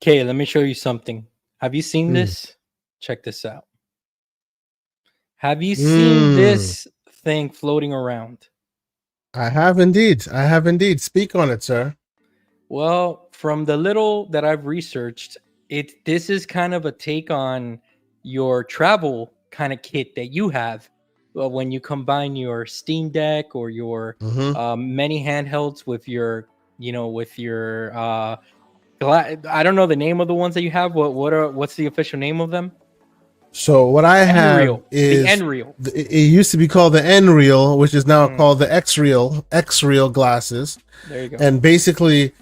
Okay, let me show you something. Have you seen Mm. this? Check this out. Have you seen Mm. this thing floating around? I have indeed. I have indeed. Speak on it, sir. Well, from the little that I've researched, this is kind of a take on your travel kind of kit that you have. Well, when you combine your Steam Deck or your Hmm. many handhelds with your, with your I don't know the name of the ones that you have. What's the official name of them? So what I have Nreal, the is Nreal. it used to be called the Nreal, which is now Mm, called the X-Real glasses. there you go. And basically,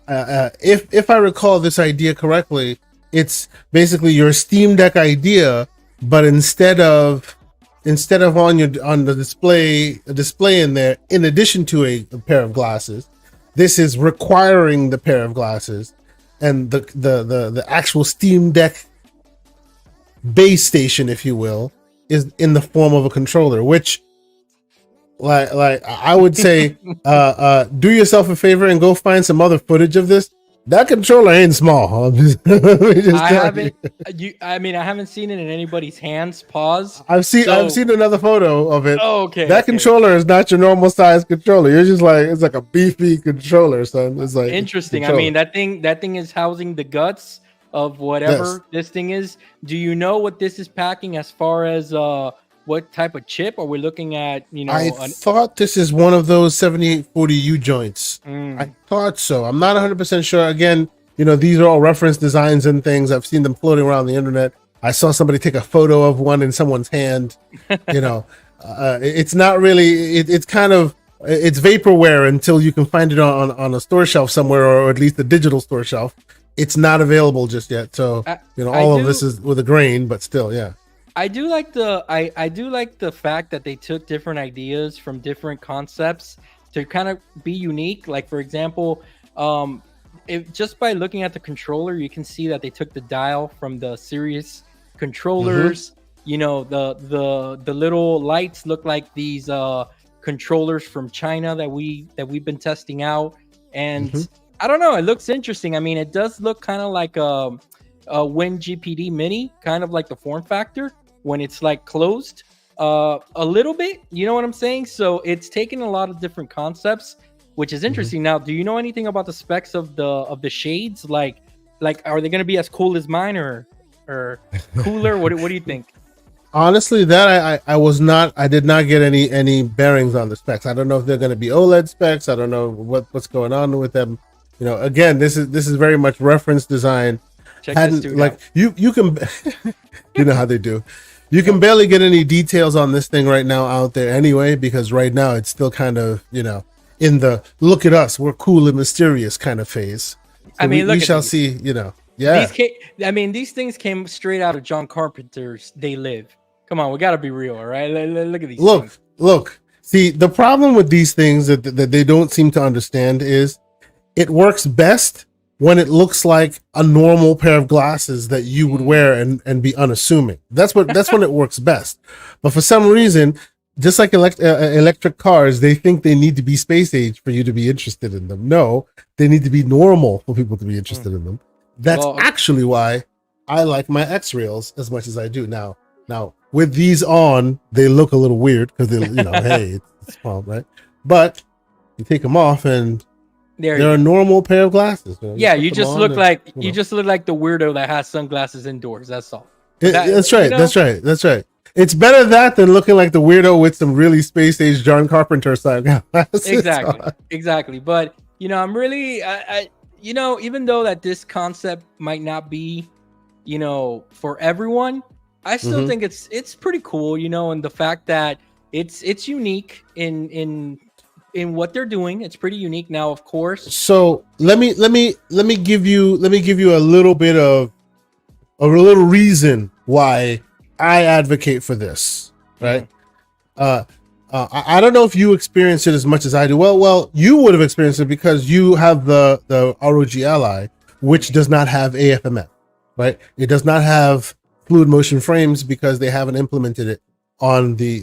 if I recall this idea correctly, it's basically your Steam Deck idea, but instead of on the display a display in there, in addition to a pair of glasses, this is requiring the pair of glasses, and the actual Steam Deck base station, if you will, is in the form of a controller, which like I would say, do yourself a favor and go find some other footage of this. That controller ain't small. Let me just I tell you. haven't. I mean, I haven't seen it in anybody's hands. Pause. I've So, seen another photo of it. oh, okay, That okay. controller is not your normal size controller. You're just like, it's like a beefy controller, son. It's like it's a Interesting. I controller. mean, that thing is housing the guts of Yes. whatever this thing is. Do you know what this is packing as far as what type of chip? Are we looking at? I thought this is one of those 7840U joints. I Mm, thought so. I'm not 100% sure. Again, these are all reference designs and things. I've seen them floating around the internet. I saw somebody take a photo of one in someone's hand. You know, it's not really, it's kind of, it's vaporware until you can find it on a store shelf somewhere, or at least a digital store shelf. It's not available just yet. So, I all of do. this is with a grain, but still, yeah. I do like I do like the fact that they took different ideas from different concepts to kind of be unique. Like, for example, just by looking at the controller, you can see that they took the dial from the Sirius Mm-hmm. controllers. The little lights look like these controllers from China that we've been testing out, and Mm-hmm. I don't know, it looks interesting. I mean, it does look kind of like a Win GPD Mini, kind of like the form factor when it's like closed a little bit. You know what I'm saying? So it's taken a lot of different concepts, which is Mm-hmm. interesting. Now, do you know anything about the specs of the shades? Like are they going to be as cool as mine or cooler? What do you think? Honestly, that I did not get any bearings on the specs. I don't know if they're going to be OLED specs. I don't know what's going on with them. Again, this is very much reference design. Check this Hadn't dude like out. you can you know how they do. You can Yep. barely get any details on this thing right now out there anyway, because right now it's still kind of in the look at us, we're cool and mysterious kind of phase. I So we, mean, we look at shall these. see. These Yeah. came, I mean, these things came straight out of John Carpenter's They Live. Come on, we got to be real, all right? Look at these things. Look. See, the problem with these things that they don't seem to understand is it works best when it looks like a normal pair of glasses that you would Mm. wear and be unassuming. That's when it works best. But for some reason, just like electric cars, they think they need to be space age for you to be interested in them. No, they need to be normal for people to be Mm. interested in them. That's Well, actually why I like my X rails as much as I do now. Now, with these on, they look a little weird because they, hey, it's small, right? But you take them off and there you they're a go. normal pair of glasses. Yeah, put you them just on look and, like you just look like the weirdo that has sunglasses indoors. That's all. But That's you right. know, That's right. That's right. It's better that than looking like the weirdo with some really space age John Carpenter style glasses exactly, on. exactly. But I'm really, even though that this concept might not be, for everyone, I still Mhm. think it's pretty cool. And the fact that it's unique in what they're doing. It's pretty unique. Now, of course. So let me give you a little bit of a little reason why I advocate for this, right? Mhm. Uh, I don't know if you experience it as much as I do. Well, you would have experienced it because you have the ROG Ally, which does not have AFMF, right? It does not have fluid motion frames because they haven't implemented it on the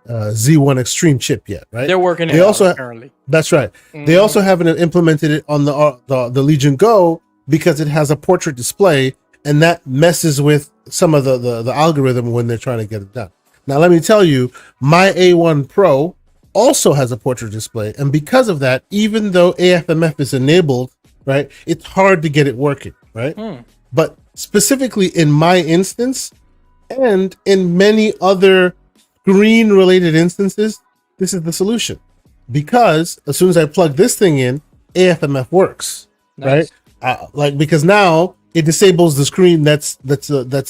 Z1 Extreme chip yet, right? They're working it They out also apparently. That's right. They Mhm. also haven't implemented it on the Legion Go because it has a portrait display, and that messes with some of the algorithm when they're trying to get it done. Now, let me tell you, my A1 Pro also has a portrait display, and because of that, even though AFMF is enabled, right, it's hard to get it working, right? But specifically in my instance, and in many other screen-related instances, this is the solution. Because as soon as I plug this thing in, AFMF works, Nice. right? Because now it disables the screen that's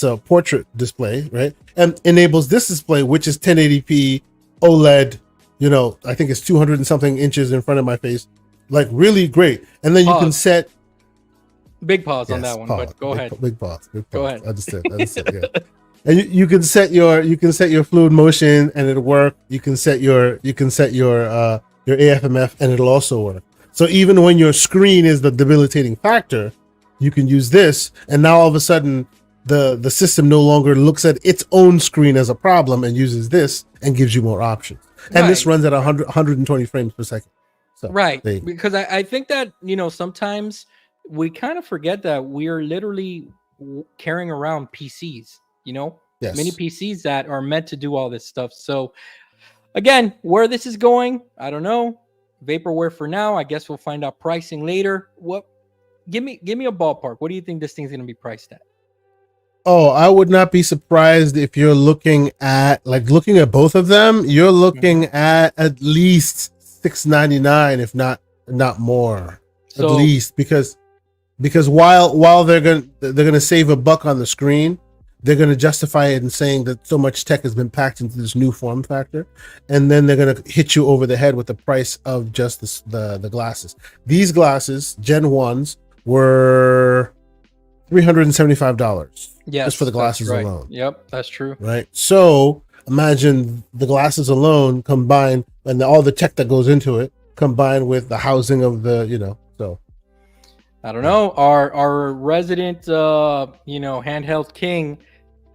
a portrait display, right, and enables this display, which is 1080p OLED. You know, I think it's 200 and something inches in front of my face, like really great. And then you can set big pause on that one, but go ahead. Big pause. Go ahead. I understand. Yeah. And you can set your fluid motion and it'll work. You can set your AFMF and it'll also work. So even when your screen is the debilitating factor, you can use this, and now all of a sudden the system no longer looks at its own screen as a problem and uses this and gives you more options. And this runs at 120 frames per second. So, right. Because I think that, sometimes we kind of forget that we're literally carrying around PCs, Yes. many PCs that are meant to do all this stuff. So again, where this is going, I don't know. Vaporware for now. I guess we'll find out pricing later. Give me a ballpark. What do you think this thing's going to be priced at? Oh, I would not be surprised if you're looking at both of them. You're looking at least $699, if not more. So, at least because while they're gonna save a buck on the screen, they're gonna justify it in saying that so much tech has been packed into this new form factor, and then they're gonna hit you over the head with the price of just the glasses. These glasses, Gen 1s, were $375. Yes, just for the glasses right. alone. Yep, that's true. Right. So imagine the glasses alone combined, and all the tech that goes into it, combined with the housing of the, So I don't know. Our resident, handheld king,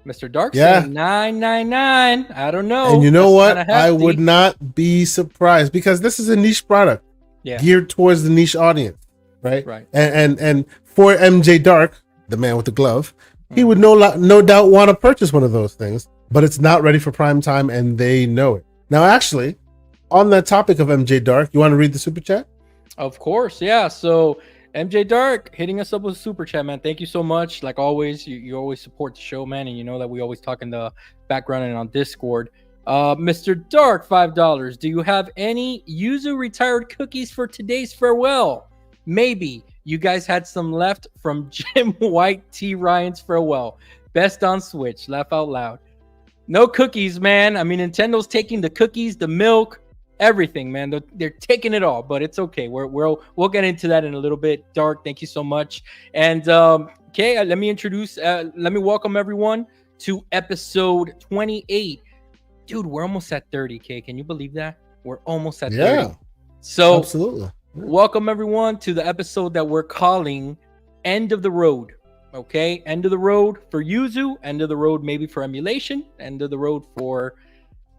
Mr. Dark, saying $999. I don't know. And you know what? I would not be surprised, because this is a niche product, geared towards the niche audience, right? Right. And for MJ Dark, the man with the glove, he would no doubt want to purchase one of those things, but it's not ready for prime time, and they know it. Now, actually, on that topic of MJ Dark, you want to read the super chat? Of course, yeah. So MJ Dark hitting us up with a super chat, man. Thank you so much. Like always, you always support the show, man, and you know that we always talk in the background and on Discord. Mr. Dark, $5. Do you have any Yuzu retired cookies for today's farewell? Maybe. You guys had some left from Jim White T. Ryan's farewell. Best on Switch. Laugh out loud. No cookies, man. I mean, Nintendo's taking the cookies, the milk, everything, man. They're taking it all, but it's okay. We'll get into that in a little bit. Dark, thank you so much. And okay, let me welcome everyone to episode 28. Dude, we're almost at 30. Can you believe that? We're almost at 30. Yeah. So absolutely. Welcome everyone to the episode that we're calling End of the Road. Okay, end of the road for Yuzu, end of the road maybe for emulation, end of the road for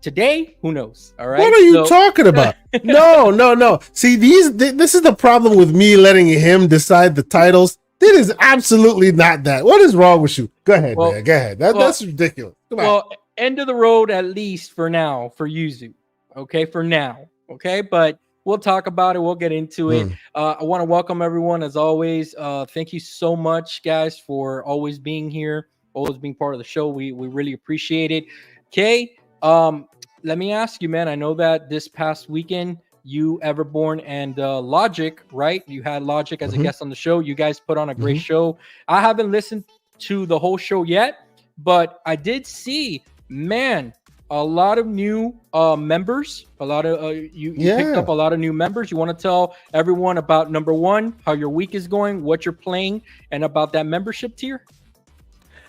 today. Who knows? All right. What are you talking about? No. See, this is the problem with me letting him decide the titles. It is absolutely not that. What is wrong with you? Go ahead, man. Go ahead. That's ridiculous. Come on. End of the road at least for now for Yuzu. Okay, for now. Okay, but we'll talk about it. We'll get into it. I want to welcome everyone as always. Thank you so much, guys, for always being here, always being part of the show. We really appreciate it. Okay, let me ask you, man. I know that this past weekend, you, Everborn, and Logic, right? You had Logic as a guest on the show. You guys put on a great show. I haven't listened to the whole show yet, but I did see, man, a lot of new members. A lot of you picked up a lot of new members. You want to tell everyone about, number one, how your week is going, what you're playing, and about that membership tier?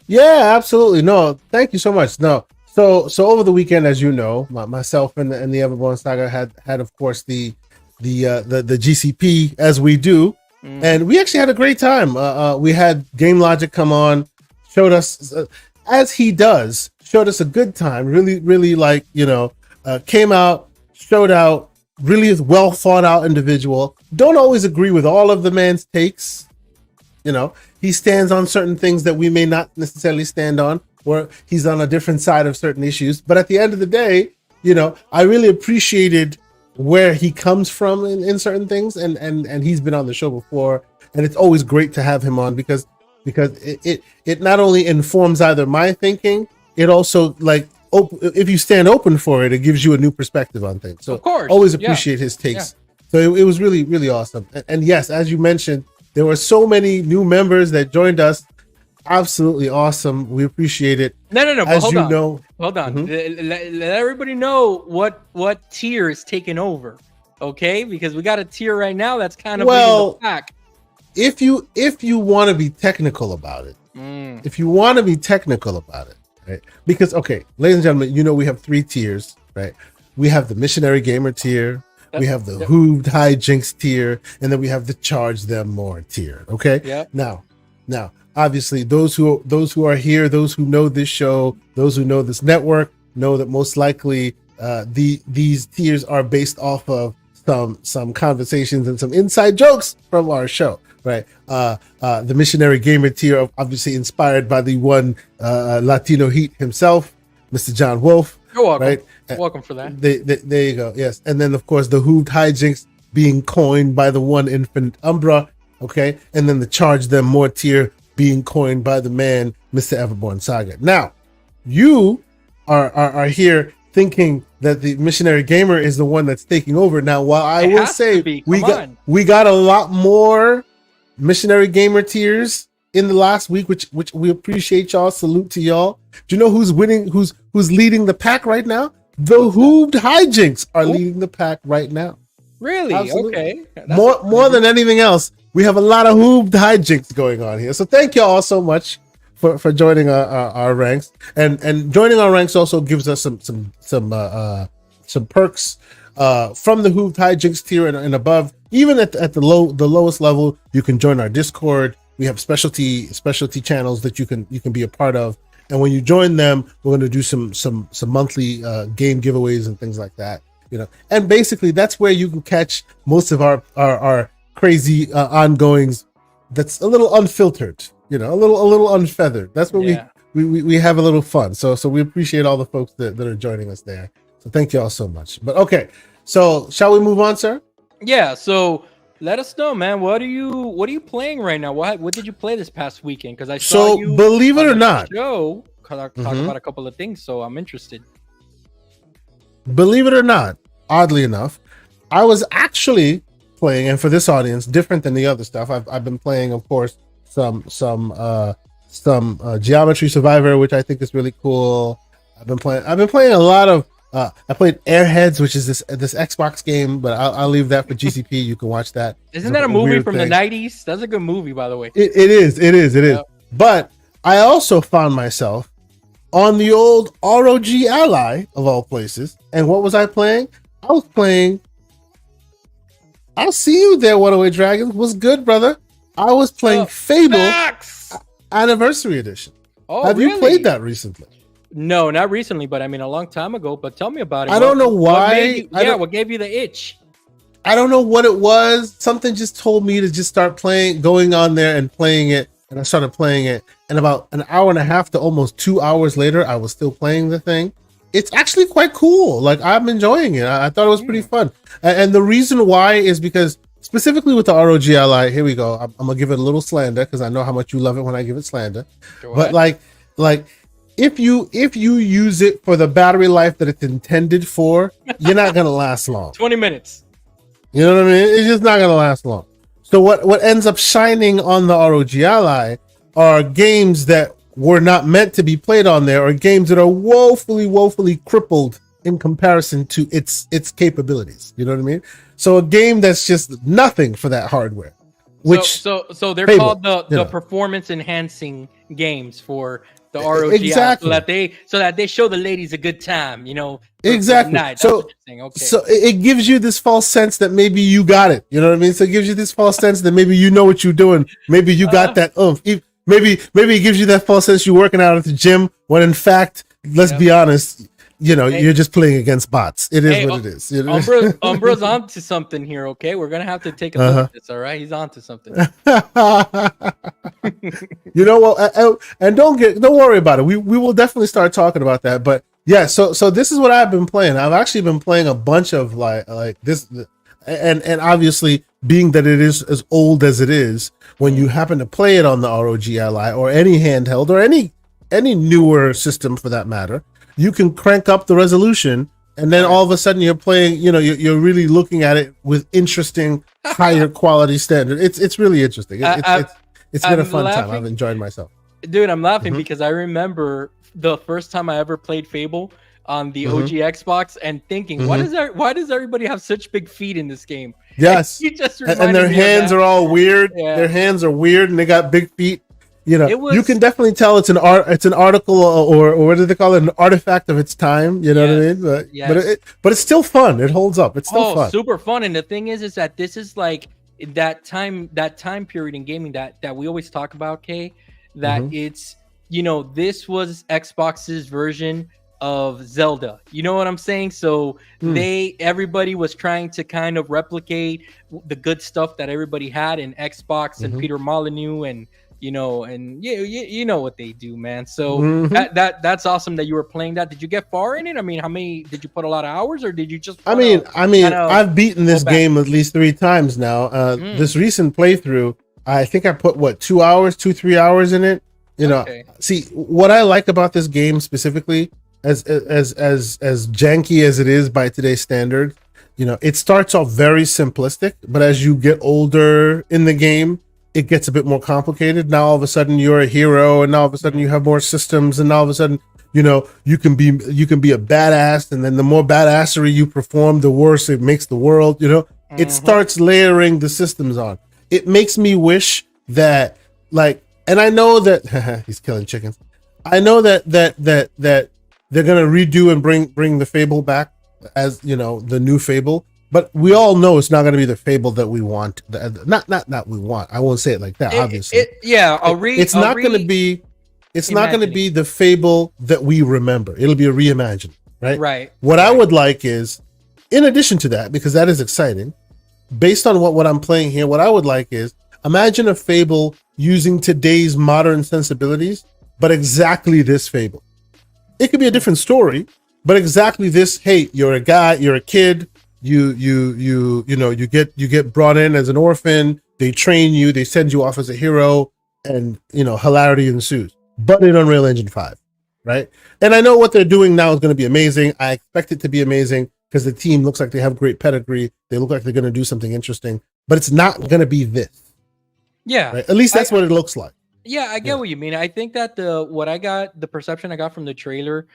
Yeah, absolutely. No, thank you so much. No, so over the weekend, as you know, myself and the Everborn Saga had of course the GCP, as we do, and we actually had a great time. We had Game Logic come on, showed us as he does. Showed us a good time, really, came out, showed out, really well thought out individual. Don't always agree with all of the man's takes, He stands on certain things that we may not necessarily stand on, or he's on a different side of certain issues. But at the end of the day, I really appreciated where he comes from in certain things, and he's been on the show before, and it's always great to have him on because it not only informs either my thinking, it also, like, if you stand open for it gives you a new perspective on things. So of course, always appreciate his takes. So it was really, really awesome. And yes, as you mentioned, there were so many new members that joined us. Absolutely awesome. We appreciate it. No. As hold you on. know, Hold on. Let everybody know what tier is taking over. Okay, because we got a tier right now that's kind of leading the pack. If you want to be technical about it, right? Because, okay, ladies and gentlemen, we have 3 tiers, right? We have the missionary gamer tier, we have the hooved hijinks tier, and then we have the charge them more tier. Okay. Yep. Now, obviously, those who are here, those who know this show, those who know this network, know that most likely these tiers are based off of some conversations and some inside jokes from our show, right? The missionary gamer tier, obviously inspired by the one Latino heat himself, Mr. John Wolf. You're welcome. Right? Welcome for that. There you go. Yes, and then of course the hooved hijinks being coined by the one Infinite Umbra. Okay, and then the charge them more tier being coined by the man, Mr. Everborn Saga. Now, you are here thinking that the missionary gamer is the one that's taking over. Now, while I will say we got a lot more missionary gamer tiers in the last week, which we appreciate y'all. Salute to y'all. Do you know who's winning? Who's leading the pack right now? The hooved hijinks are leading the pack right now. Really? Absolutely. Okay. More than anything else, we have a lot of hooved hijinks going on here. So thank you all so much for joining our ranks, and joining our ranks also gives us some perks from the hooved hijinks tier and above. Even at the lowest level, you can join our Discord. We have specialty channels that you can be a part of. And when you join them, we're going to do some monthly game giveaways and things like that. And basically that's where you can catch most of our crazy ongoings. That's a little unfiltered, a little unfeathered. That's where we have a little fun. So we appreciate all the folks that are joining us there. So thank you all so much. But okay, so shall we move on, sir? Yeah. So let us know, man. What are you playing right now? What did you play this past weekend? Because I saw you. Believe it or not, show talk about a couple of things. So I'm interested. Believe it or not, oddly enough, I was actually playing, and for this audience, different than the other stuff. I've been playing, of course, some Geometry Survivor, which I think is really cool. I've been playing a lot of. I played Airheads, which is this Xbox game, but I'll leave that for GCP. You can watch that. Isn't that a movie from the 90s? That's a good movie, by the way. It is. But I also found myself on the old ROG Ally of all places. And what was I playing? I was playing. I'll see you there, 108 Dragons. What's good, brother? I was playing Fable Anniversary Edition. Oh, Have you played that recently? No, not recently, but I mean a long time ago. But tell me about it. I don't know why. What gave you the itch? I don't know what it was. Something just told me to just start going on there and playing it. And I started playing it. And about an hour and a half to almost 2 hours later, I was still playing the thing. It's actually quite cool. Like, I'm enjoying it. I thought it was pretty fun. And the reason why is because specifically with the ROG Ally, here we go. I'm gonna give it a little slander because I know how much you love it when I give it slander. But like if you use it for the battery life that it's intended for, you're not gonna last long. 20 minutes. You know what I mean? It's just not gonna last long. So what ends up shining on the ROG Ally are games that were not meant to be played on there, or games that are woefully crippled in comparison to its capabilities. You know what I mean? So a game that's just nothing for that hardware. Which so they're called the performance enhancing games for the ROG, exactly. so that they show the ladies a good time, Exactly. So it gives you this false sense that maybe you got it. You know what I mean? So it gives you this false sense that maybe you know what you're doing. Maybe you got that oomph. Maybe it gives you that false sense you're working out at the gym when in fact, let's be honest, Hey, you're just playing against bots. It is hey, what it is. You know? Umbra's onto something here. Okay, we're gonna have to take a look Uh-huh. at this. All right, he's onto something. You know what? And don't worry about it. We will definitely start talking about that. But yeah, so this is what I've been playing. I've actually been playing a bunch of like this, and obviously being that it is as old as it is, when you happen to play it on the ROG Ally or any handheld or any newer system for that matter, you can crank up the resolution, and then all of a sudden you're playing. You're really looking at it with interesting, higher quality standard. It's really interesting. It's been a I'm fun time. I've laughing, enjoyed myself. dude. I'm laughing Hmm. because I remember the first time I ever played Fable on the Hmm. OG Xbox and thinking, Hmm. why does everybody have such big feet in this game? And Yes, you just and reminded their me of hands that. are all weird. Yeah, Their hands are weird, and they got big feet. it You can was. definitely tell it's an art. It's an article, or what do they call it? An artifact of its time. You know what I Yes, mean? yes. But it's still fun. It holds up. It's still Oh, fun. super fun. And the thing is that this is like that time period in gaming that we always talk about, Kay, that Hmm. it's, this was Xbox's version of Zelda. You know what I'm saying? So Hmm. everybody was trying to kind of replicate the good stuff that everybody had in Xbox and Hmm. Peter Molyneux and you know what they do, man. So Hmm. that's awesome that you were playing that. Did you get far in it? I mean, how many did you put a lot of hours, or did you just I want mean, to I mean, kind of I've beaten go this back? game at least 3 times now. Mm, This recent playthrough, I think I put what 2 hours, 3 hours in it. okay. See what I like about this game specifically, as janky as it is by today's standard. It starts off very simplistic, but as you get older in the game, it gets a bit more complicated. Now all of a sudden you're a hero, and now all of a sudden Mm, you have more systems, and now all of a sudden you can be a badass, and then the more badassery you perform, the worse it makes the world. It mhm. starts layering the systems on. It makes me wish that, like, and I know that he's killing chickens. I know that they're gonna redo and bring the Fable back, as the new Fable. But we all know it's not going to be the Fable that we want. Not we want. I won't say it like that. Obviously, Yeah, it's I'll not going to be. It's not going to reimagining. be the Fable that we remember. It'll be a reimagining, right? Right, What I right. would like is, in addition to that, because that is exciting, based on what I'm playing here, what I would like is, imagine a Fable using today's modern sensibilities, but exactly this Fable. It could be a Hmm. different story, but exactly this. Hey, you're a guy, you're a kid. You get brought in as an orphan. They train you. They send you off as a hero, and hilarity ensues. But in Unreal Engine 5, right? And I know what they're doing now is going to be amazing. I expect it to be amazing because the team looks like they have great pedigree. They look like they're going to do something interesting. But it's not going to be this, Yeah. right? At least I that's what it looks like. Yeah, I get Yeah. what you mean. I think that the perception I got from the trailer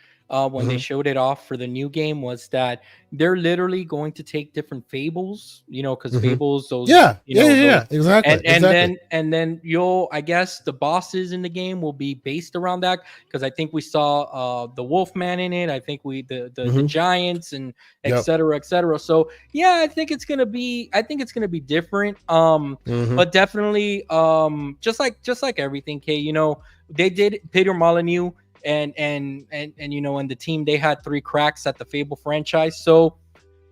when they Hmm. showed it off for the new game was that they're literally going to take different fables, because Hmm. fables, those, Yeah. Yeah. Yeah. Yeah. Exactly. and Exactly. then I guess the bosses in the game will be based around that because I think we saw the Wolfman in it. I think the Hmm. giants and et Yep. cetera, et cetera. So yeah, I think it's gonna be different. Hmm. But definitely just like everything, Kay, they did Peter Molyneux and the team, they had three cracks at the Fable franchise. So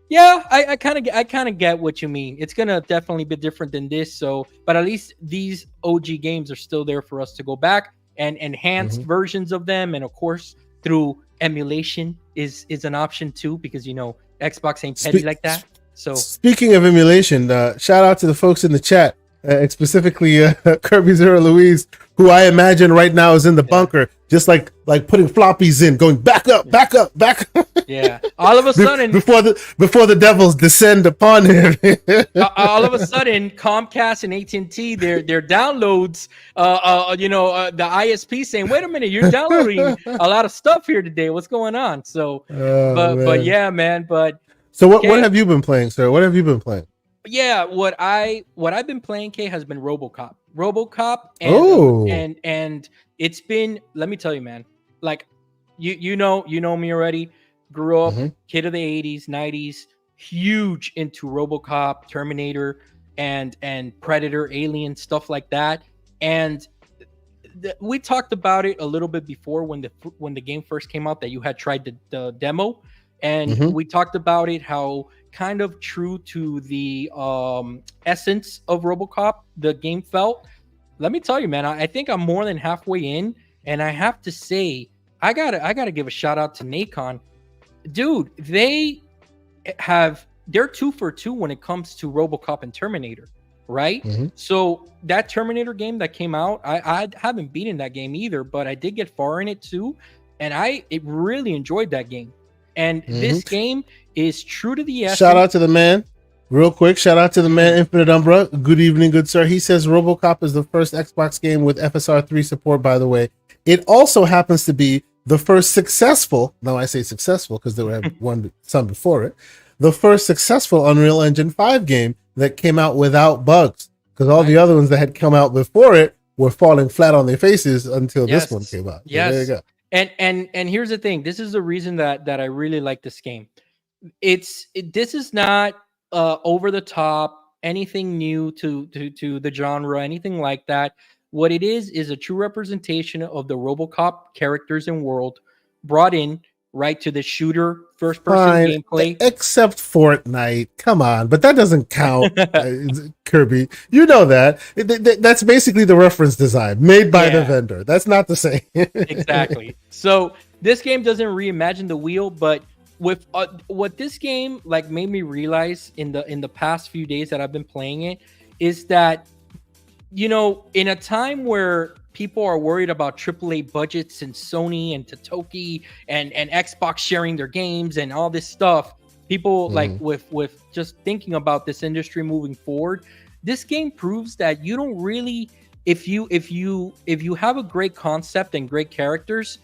yeah, I kind of get what you mean. It's gonna definitely be different than this. So, but at least these OG games are still there for us to go back and enhanced Hmm. versions of them, and of course through emulation is an option too, because Xbox ain't petty Spe- like that. So Speaking of emulation, shout out to the folks in the chat, specifically Kirby Zero Louise, who I imagine right now is in the yeah. bunker, just like putting floppies in, going back up, back up, back up, Yeah. All of a sudden, before the devils descend upon him. Comcast and AT&T, their downloads, the ISP saying, "Wait a minute, you're downloading a lot of stuff here today. What's going on?" So, Oh but man! yeah, man. But So what Kay, have you been playing, sir? What have you been playing? yeah, what I've been playing, Kay, has been RoboCop, Oh. and it's been. Let me tell you, man. Like, you know me already. Grew up Hmm. kid of the '80s, '90s, huge into RoboCop, Terminator, and Predator, Alien, stuff like that. And we talked about it a little bit before when the game first came out that you had tried the demo, and Hmm. we talked about it how kind of true to the essence of RoboCop the game felt. Let me tell you, man, I think I'm more than halfway in, and I have to say, I gotta give a shout out to Nacon, dude. They're 2 for 2 when it comes to RoboCop and Terminator, right? Hmm. So that Terminator game that came out, I haven't beaten that game either, but I did get far in it too, and it really enjoyed that game. And Hmm. this game is true to the Shout essence. out to the man. Real quick, shout out to the man, Mm, Infinite Umbra. Good evening, good sir. He says RoboCop is the first Xbox game with FSR3 support, by the way. It also happens to be the first successful, now I say successful because there were some before it, the first successful Unreal Engine 5 game that came out without bugs. Because all the nice. other ones that had come out before it were falling flat on their faces until this one Yes, came out. So there you yes. go. And here's the thing. This is the reason that I really like this game. This is not over the top, anything new to the genre, anything like that. What it is a true representation of the RoboCop characters and world brought in right to the shooter first person Fine, gameplay. except Fortnite. Come on, but that doesn't count, Kirby. You know that. That's basically the reference design made by the Yeah, vendor. That's not the same. exactly. So this game doesn't reimagine the wheel, but with what this game like made me realize in the past few days that I've been playing it is that, in a time where people are worried about AAA budgets and Sony and Totoki and Xbox sharing their games and all this stuff, people like Mhm. with just thinking about this industry moving forward, this game proves that you don't really, if you have a great concept and great characters,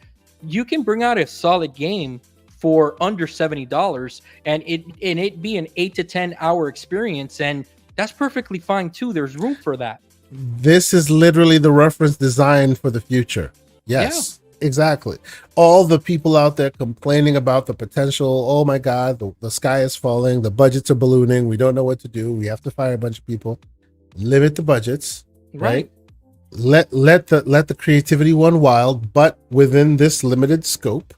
you can bring out a solid game for under $70 and it be an 8 to 10 hour experience, and that's perfectly fine too. There's room for that. This is literally the reference design for the future. Yeah. Yes, exactly. All the people out there complaining about the potential, oh my God, the sky is falling, the budgets are ballooning, we don't know what to do, we have to fire a bunch of people. Limit the budgets, Right. right? Let the creativity run wild, but within this limited scope.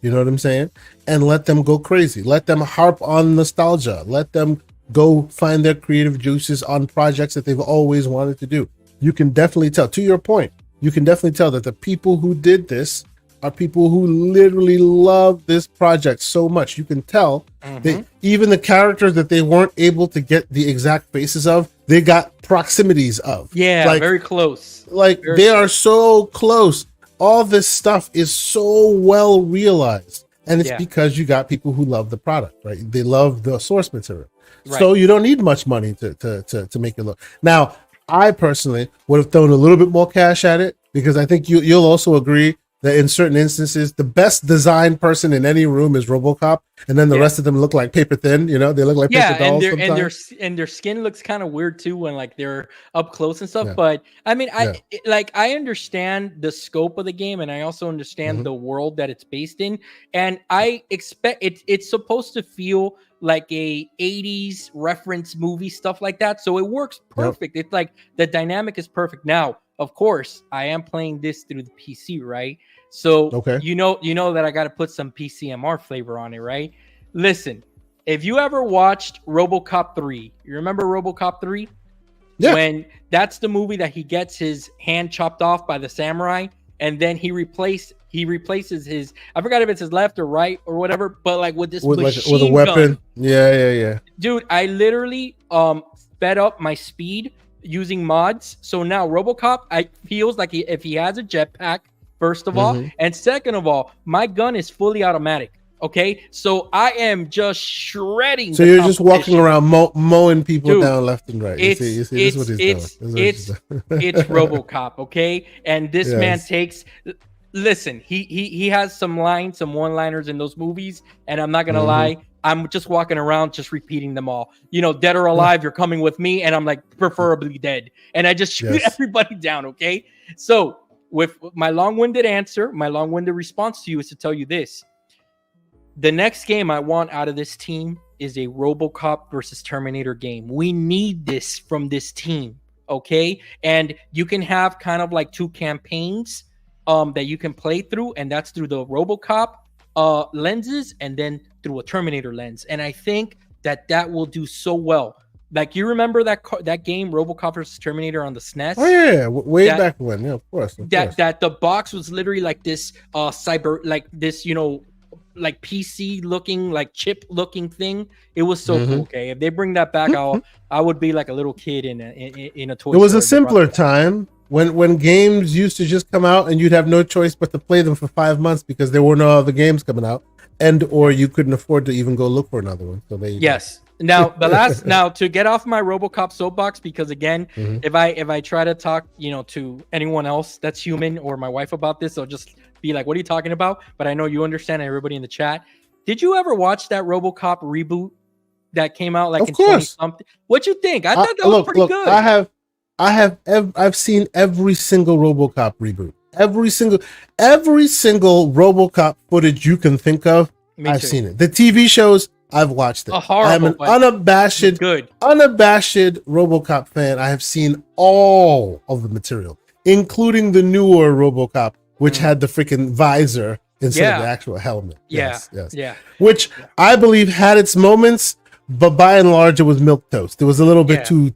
You know what I'm saying? And let them go crazy. Let them harp on nostalgia. Let them go find their creative juices on projects that they've always wanted to do. You can definitely tell, to your point, you can definitely tell that the people who did this are people who literally love this project so much. You can tell Hmm. that even the characters that they weren't able to get the exact faces of, they got proximities of. Yeah, Like very close. Very they are close. so close. All this stuff is so well realized, and it's Yeah. because you got people who love the product, right? They love the source material, Right. so you don't need much money to make it look. Now, I personally would have thrown a little bit more cash at it, because I think you'll also agree that in certain instances, the best designed person in any room is RoboCop, and then the Yeah. rest of them look like paper thin. You know, they look like Yeah, paper and dolls their sometimes. and their skin looks kind of weird too when like they're up close and stuff. Yeah, But I mean, yeah. I understand the scope of the game, and I also understand Hmm. the world that it's based in, and I expect it's supposed to feel like a 80s reference movie, stuff like that. So it works Yep. perfect. It's like the dynamic is perfect. Now, of course, I am playing this through the PC, right? So Okay. you know that I got to put some PCMR flavor on it, right? Listen, if you ever watched RoboCop 3, you remember RoboCop 3? Yeah. When that's the movie that he gets his hand chopped off by the samurai, and then he replaces his, I forgot if it's his left or right or whatever, but like with this With a machine gun. weapon. Yeah, yeah, yeah. Dude, I literally sped up my speed using mods. So now RoboCop, I feels like if he has a jetpack, first of all, Hmm. and second of all, my gun is fully automatic. Okay, so I am just shredding So the you're just walking competition, around mowing people dude. down left and right. It's You see, this is what it's he's doing. it's This is what he's it's it's doing. RoboCop, okay? And this man Yes. takes. Listen, he has some lines, some one-liners in those movies, and I'm not gonna Hmm. lie, I'm just walking around just repeating them all. Dead or alive, you're coming with me, and I'm like preferably dead, and I just shoot Yes. everybody down. Okay, so with my long-winded answer, my long-winded response to you is to tell you this: the next game I want out of this team is a RoboCop versus Terminator game. We need this from this team. Okay, and you can have kind of like two campaigns that you can play through, and that's through the RoboCop lenses and then through a Terminator lens. And I think that will do so well. Like, you remember that game RoboCop versus Terminator on the SNES? Oh yeah, way that, back when. Yeah, of course. that the box was literally like this cyber, like this, like PC looking, like chip looking thing. It was so cool. Okay, if they bring that back, I would be like a little kid in a toy store. It was a simpler time when games used to just come out and you'd have no choice but to play them for 5 months because there were no other games coming out, and or you couldn't afford to even go look for another one. So they Now to get off my RoboCop soapbox, because again, if I try to talk to anyone else that's human or my wife about this, they'll just be like, what are you talking about? But I know you understand, everybody in the chat. Did you ever watch that RoboCop reboot that came out like in 20 something? What you think? I thought that was pretty good. I've seen every single RoboCop reboot. Every single RoboCop footage you can think of. I've seen it. The TV shows, I've watched it. I'm an unabashed RoboCop fan. I have seen all of the material, including the newer RoboCop, which had the freaking visor instead of the actual helmet. Yes. Which I believe had its moments, but by and large, it was milquetoast. It was a little bit too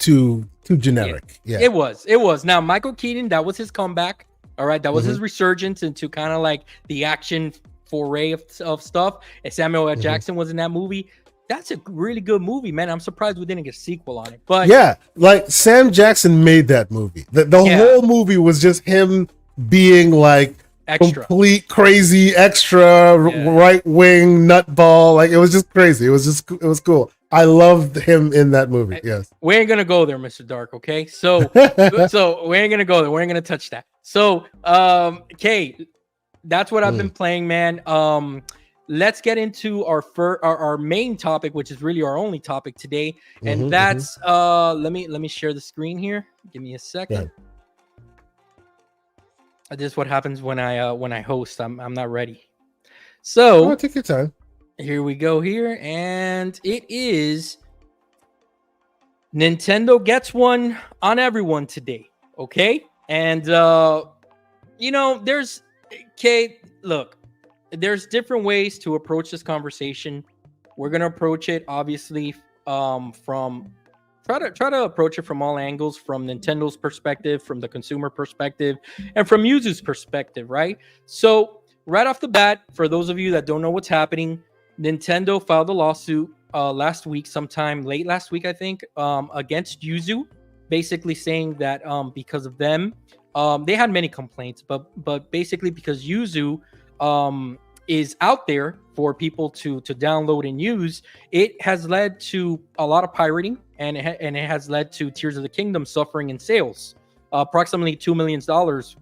generic. Yeah. It was. Now, Michael Keaton, that was his comeback. All right, that was his resurgence into kind of like the action foray of stuff. And Samuel L. Jackson was in that movie. That's a really good movie, man. I'm surprised we didn't get a sequel on it. But yeah, like Sam Jackson made that movie. The whole movie was just him being like complete crazy extra right wing nutball. Like, it was just crazy. It was cool. I loved him in that movie. Yes. We ain't gonna go there, Mr. Dark. Okay, so we ain't gonna go there. We ain't gonna touch that. So okay, that's what I've been playing, man. Let's get into our main topic, which is really our only topic today, and that's let me share the screen here. Give me a second. This is what happens when I host. I'm not ready. So take your time. Here we go here, and it is Nintendo gets one on everyone today. Okay, and there's different ways to approach this conversation. We're gonna approach it obviously from try to approach it from all angles, from Nintendo's perspective, from the consumer perspective, and from Yuzu's perspective, right? So right off the bat, for those of you that don't know what's happening, Nintendo filed a lawsuit last week, sometime late last week, I think, against Yuzu, basically saying that because of them, they had many complaints, but basically because Yuzu is out there for people to download and use, it has led to a lot of pirating, and it has led to Tears of the Kingdom suffering in sales, approximately $2 million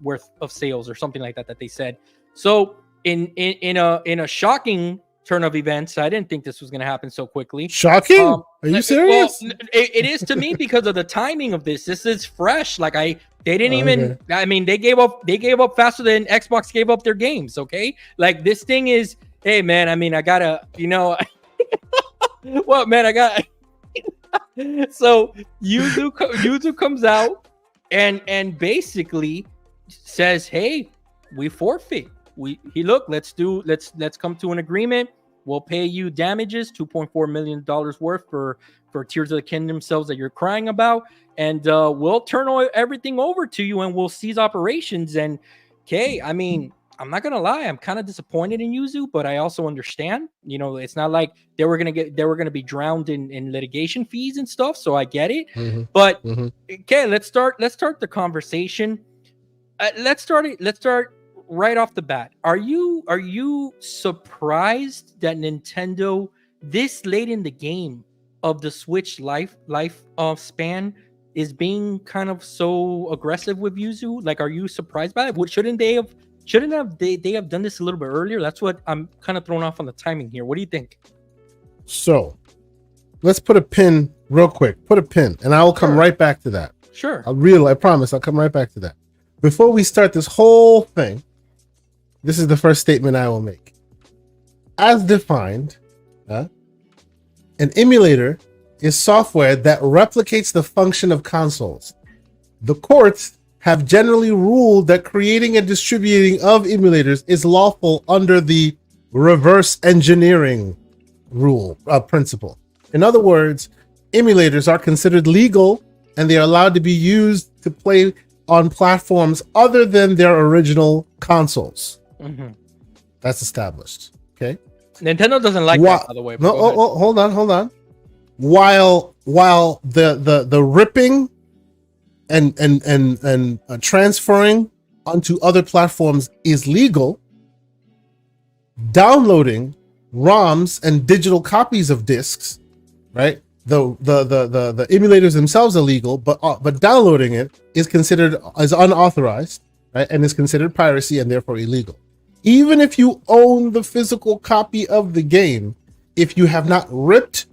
worth of sales or something like that they said. So in a shocking turn of events, I didn't think this was going to happen so quickly. Shocking? Are you serious? Well, it is to me because of the timing of this. This is fresh. Like they didn't even. I mean, they gave up faster than Xbox gave up their games. Okay, like this thing is. Hey man, I mean, I gotta. What man? I got. So Yuzu comes out and basily says, "Hey, we forfeit. Let's come to an agreement. We'll pay you damages, $2.4 million worth for Tears of the Kingdom sales that you're crying about, and we'll turn everything over to you, and we'll cease operations." And okay, I mean, I'm not gonna lie, I'm kind of disappointed in Yuzu, but I also understand. It's not like they were gonna be drowned in litigation fees and stuff, so I get it. But okay, let's start the conversation. Let's start right off the bat. Are you surprised that Nintendo, this late in the game of the Switch life span, is being kind of so aggressive with Yuzu? Like, are you surprised by it? Shouldn't they have done this a little bit earlier? That's what I'm kind of thrown off on the timing here. What do you think? So let's put a pin real quick. Put a pin, and I will come right back to that. Sure. I promise I'll come right back to that. Before we start this whole thing, this is the first statement I will make. As defined, an emulator is software that replicates the function of consoles. The courts have generally ruled that creating and distributing of emulators is lawful under the reverse engineering principle. In other words, emulators are considered legal and they are allowed to be used to play on platforms other than their original consoles. Mm-hmm. That's established. Okay. Nintendo doesn't like that, by the way. No, hold on. While the ripping and transferring onto other platforms is legal, downloading ROMs and digital copies of discs, right? The emulators themselves are legal, but downloading it is considered as unauthorized, right? And is considered piracy and therefore illegal. Even if you own the physical copy of the game, if you have not ripped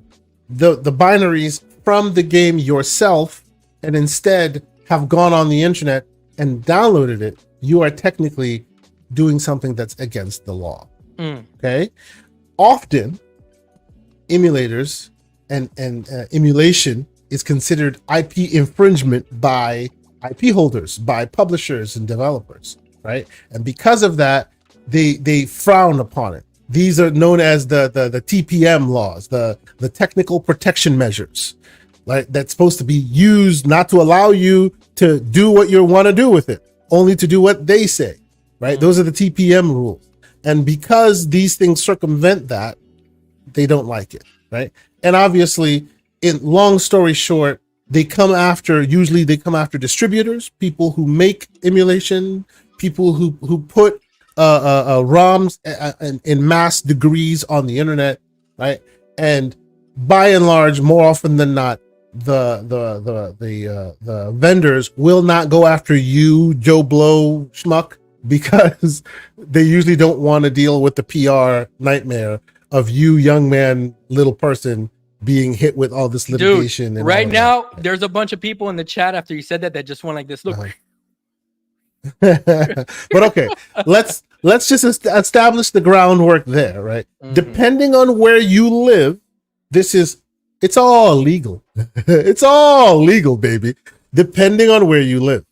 the binaries from the game yourself and instead have gone on the internet and downloaded it, you are technically doing something that's against the law. Okay. Often emulators and emulation is considered IP infringement by IP holders, by publishers and developers, right? And because of that, they frown upon it. These are known as the TPM laws, the technical protection measures, right? That's supposed to be used not to allow you to do what you want to do with it, only to do what they say, right? Those are the TPM rules. And because these things circumvent that, they don't like it, right? And obviously, in long story short, usually they come after distributors, people who make emulation, people who put ROMs in mass degrees on the internet, right? And by and large, more often than not, the vendors will not go after you, Joe Blow schmuck, because they usually don't want to deal with the PR nightmare of you, young man, little person, being hit with all this litigation. Dude, right now, there's a bunch of people in the chat after you said that just went like this. Look. But okay, let's just establish the groundwork there, right? Mm-hmm. Depending on where you live, it's all legal. It's all legal, baby. Depending on where you live.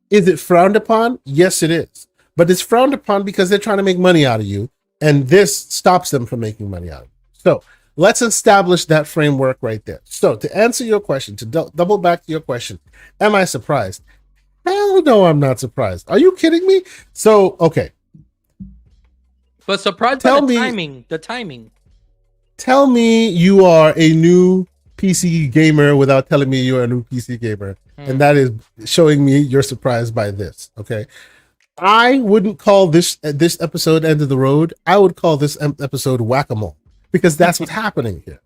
Is it frowned upon? Yes, it is. But it's frowned upon because they're trying to make money out of you, and this stops them from making money out of you. So let's establish that framework right there. So to answer your question, to double back to your question, am I surprised? Hell no, I'm not surprised. Are you kidding me? So, okay. But surprised by the timing. Tell me you are a new PC gamer without telling me you're a new PC gamer. And that is showing me you're surprised by this. Okay. I wouldn't call this episode End of the Road. I would call this episode Whack-A-Mole, because that's what's happening here.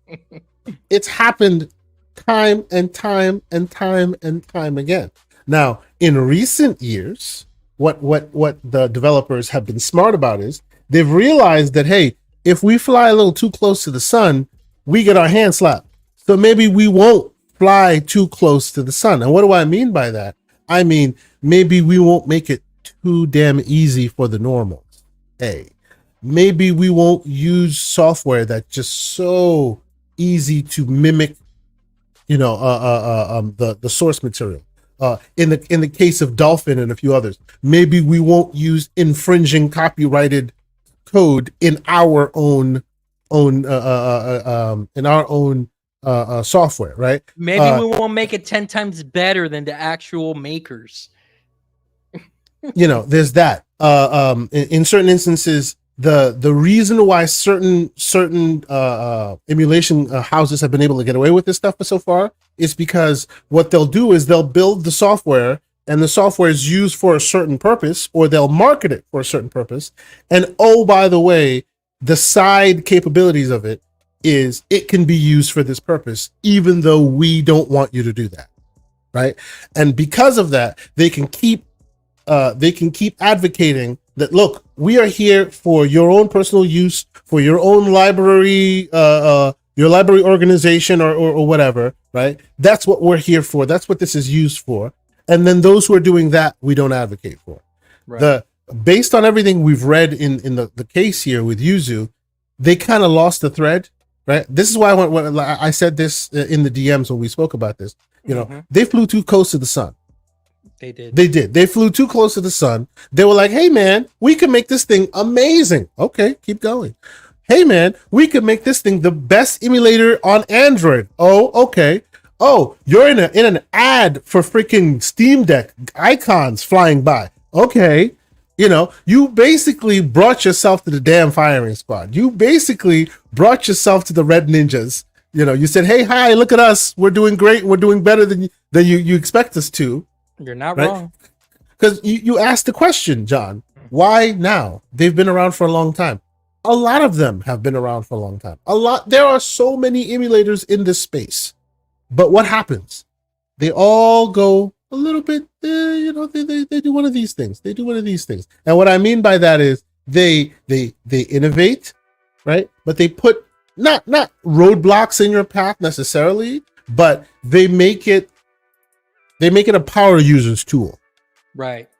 It's happened time and time and time and time again. Now, in recent years, what the developers have been smart about is they've realized that, hey, if we fly a little too close to the sun, we get our hand slapped. So maybe we won't fly too close to the sun. And what do I mean by that? I mean, maybe we won't make it too damn easy for the normals. Maybe we won't use software that's just so easy to mimic, the source material. In the case of Dolphin and a few others, maybe we won't use infringing copyrighted code in our own software, right? Maybe we won't make it 10 times better than the actual makers. There's that. In certain instances, the reason why certain emulation houses have been able to get away with this stuff so far is because what they'll do is they'll build the software, and the software is used for a certain purpose, or they'll market it for a certain purpose. And oh, by the way, the side capabilities of it is it can be used for this purpose, even though we don't want you to do that, right? And because of that, they can keep advocating that, look, we are here for your own personal use, for your own library, your library organization or whatever, right? That's what we're here for. That's what this is used for. And then those who are doing that, we don't advocate for. Right. Based on everything we've read in the case here with Yuzu, they kind of lost the thread, right? This is why when I said this in the DMs when we spoke about this, they flew too close to the sun. They did. They did. They flew too close to the sun. They were like, hey, man, we can make this thing amazing. Okay, keep going. Hey, man, we could make this thing the best emulator on Android. Oh, okay. Oh, you're in an ad for freaking Steam Deck icons flying by. Okay. You know, you basically brought yourself to the damn firing squad. You basically brought yourself to the Red Ninjas. You know, you said, hey, hi, look at us. We're doing great. We're doing better than you expect us to. You're not wrong. Because you asked the question, John, why now? They've been around for a long time. A lot of them have been around for a long time. There are so many emulators in this space. But what happens? They all go a little bit, you know, they do one of these things. They do one of these things. And what I mean by that is they innovate, right? But they put not roadblocks in your path necessarily, but they make it a power user's tool. Right.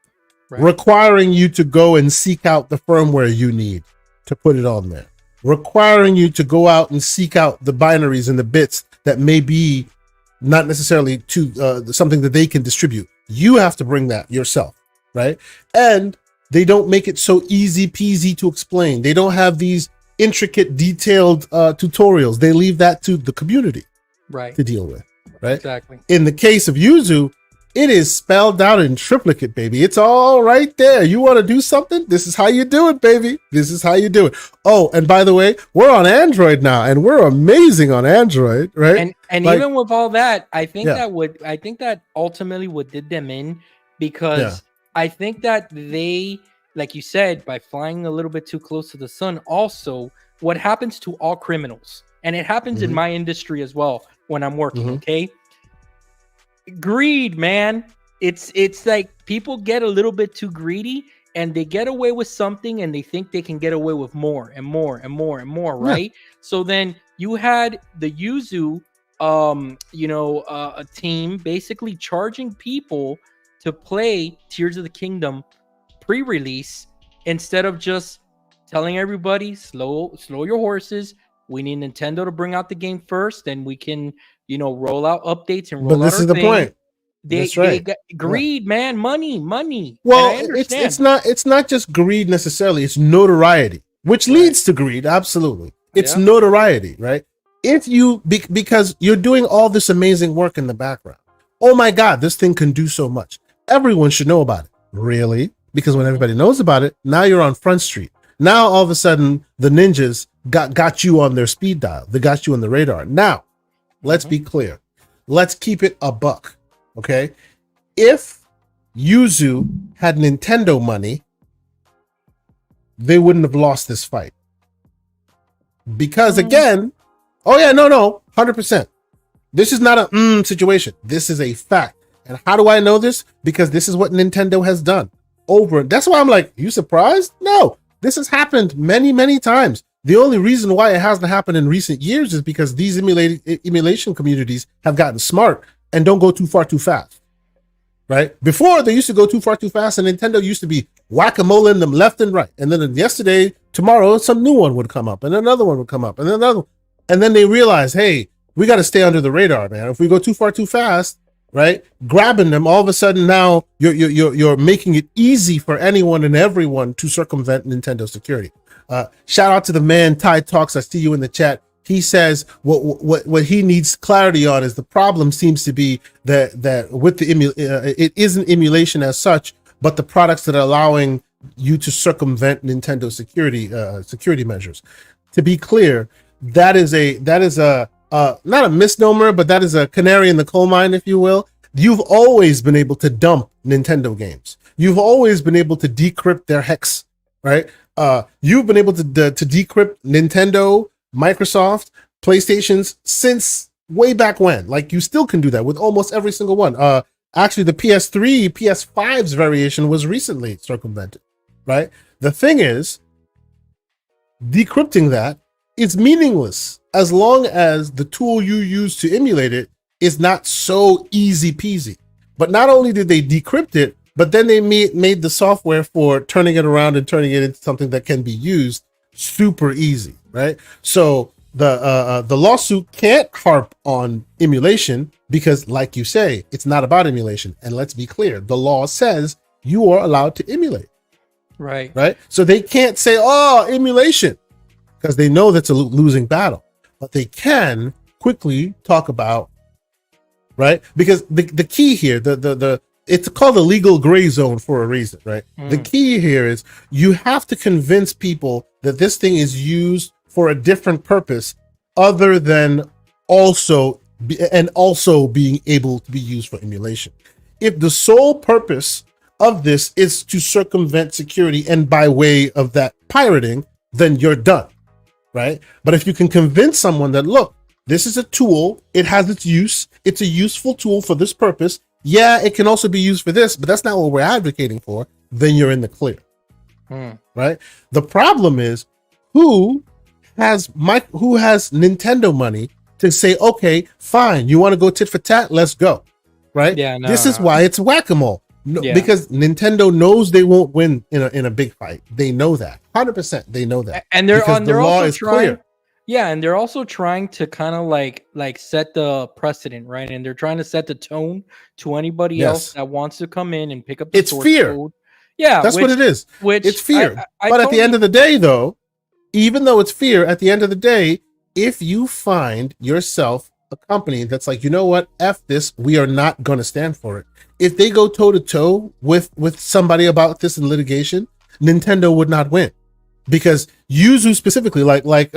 Requiring you to go and seek out the firmware you need to put it on there. Requiring you to go out and seek out the binaries and the bits that may be not necessarily to something that they can distribute. You have to bring that yourself, right? And they don't make it so easy peasy to explain. They don't have these intricate, detailed tutorials. They leave that to the community, right, to deal with, right? Exactly. In the case of Yuzu, it is spelled out in triplicate, baby. It's all right there. You want to do something? This is how you do it, baby. This is how you do it. Oh, and by the way, we're on Android now, and we're amazing on Android, right? And like, even with all that, I think that ultimately what did them in, because I think that they, like you said, by flying a little bit too close to the sun, also what happens to all criminals, and it happens in my industry as well when I'm working, okay? Greed, man. It's like people get a little bit too greedy and they get away with something and they think they can get away with more and more and more and more, right? So then you had the Yuzu a team basically charging people to play Tears of the Kingdom pre-release instead of just telling everybody slow your horses. We need Nintendo to bring out the game first, and we can, roll out updates and roll out. But this is the point. They got greed, man, money. Well, it's not just greed necessarily. It's notoriety, which leads to greed. Absolutely, it's notoriety, right? If you because you're doing all this amazing work in the background. Oh my God, this thing can do so much. Everyone should know about it. Really? Because when everybody knows about it, now you're on Front Street. Now all of a sudden the ninjas got you on their speed dial. They got you on the radar. Now, let's be clear. Let's keep it a buck. Okay? If Yuzu had Nintendo money, they wouldn't have lost this fight. Because again, 100%. This is not a situation. This is a fact. And how do I know this? Because this is what Nintendo has done over. That's why I'm like, you surprised? No. This has happened many, many times. The only reason why it hasn't happened in recent years is because these emulation communities have gotten smart and don't go too far too fast, right? Before, they used to go too far too fast, and Nintendo used to be whack-a-moling them left and right. And then tomorrow, some new one would come up, and another one would come up, and another. And then they realize, hey, we got to stay under the radar, man. If we go too far too fast, right, grabbing them, all of a sudden now you're making it easy for anyone and everyone to circumvent Nintendo security. Shout out to the man Tide Talks. I see you in the chat. He says what he needs clarity on is the problem seems to be that with the it isn't emulation as such, but the products that are allowing you to circumvent Nintendo security measures. To be clear, that is a not a misnomer, but that is a canary in the coal mine, if you will. You've always been able to dump Nintendo games. You've always been able to decrypt their hex, right? You've been able to decrypt Nintendo, Microsoft, PlayStations since way back when. Like, you still can do that with almost every single one. Actually, the PS3, PS5's variation was recently circumvented, right? The thing is, decrypting that is meaningless as long as the tool you use to emulate it is not so easy peasy. But not only did they decrypt it, but then they made the software for turning it around and turning it into something that can be used super easy, right? So the lawsuit can't harp on emulation because, like you say, it's not about emulation. And let's be clear, the law says you are allowed to emulate. Right. So they can't say, oh, emulation, because they know that's a losing battle. But they can quickly talk about, right? Because the key here, the it's called the legal gray zone for a reason, right? The key here is you have to convince people that this thing is used for a different purpose other than also being able to be used for emulation. If the sole purpose of this is to circumvent security and by way of that pirating, then you're done, right? But if you can convince someone that, look, this is a tool, it has its use, it's a useful tool for this purpose, yeah, it can also be used for this, but that's not what we're advocating for, then you're in the clear, right? The problem is who has Nintendo money to say, okay, fine, you want to go tit for tat, let's go, right? Yeah, no, this is why it's whack-a-mole. No, because Nintendo knows they won't win in a big fight. They know that 100%. They know that, and they're also trying. Clear. Yeah, and they're also trying to kind of like set the precedent, right? And they're trying to set the tone to anybody else that wants to come in and pick up the source fear. code. Yeah, that's what it is. It's fear. But at the end of the day, though, even though it's fear, at the end of the day, if you find yourself a company that's like, you know what, F this, we are not going to stand for it. If they go toe to toe with somebody about this in litigation, Nintendo would not win, because Yuzu specifically, like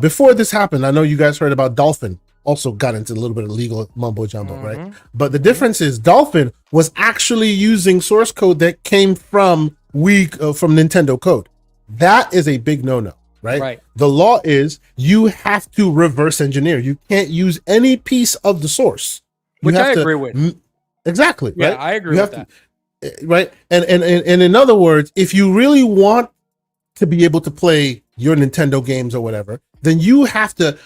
before this happened, I know you guys heard about Dolphin also got into a little bit of legal mumbo jumbo, right? But the difference is Dolphin was actually using source code that came from Nintendo code. That is a big no-no. Right? The law is you have to reverse engineer. You can't use any piece of the source. Which I agree with. Exactly. Yeah, right? I agree with that. Right. And in other words, if you really want to be able to play your Nintendo games or whatever, then you have to,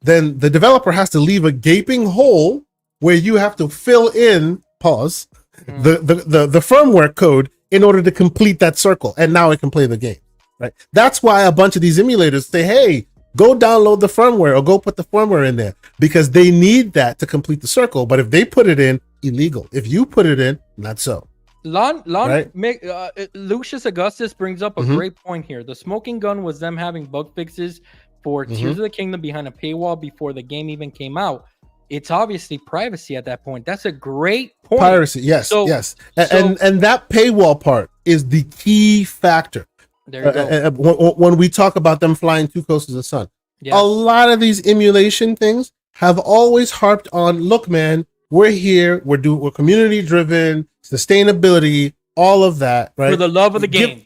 then the developer has to leave a gaping hole where you have to fill in, the firmware code in order to complete that circle. And now it can play the game. Right. That's why a bunch of these emulators say, hey, go download the firmware or go put the firmware in there, because they need that to complete the circle. But if they put it in, illegal. If you put it in, not so. Lucius Augustus brings up a great point here. The smoking gun was them having bug fixes for Tears of the Kingdom behind a paywall before the game even came out. It's obviously privacy at that point. That's a great point. Piracy, yes, yes. And that paywall part is the key factor. There you go. When we talk about them flying too close to the sun, a lot of these emulation things have always harped on, look, man, we're here, we're community driven, sustainability, all of that, right? For the love of the game.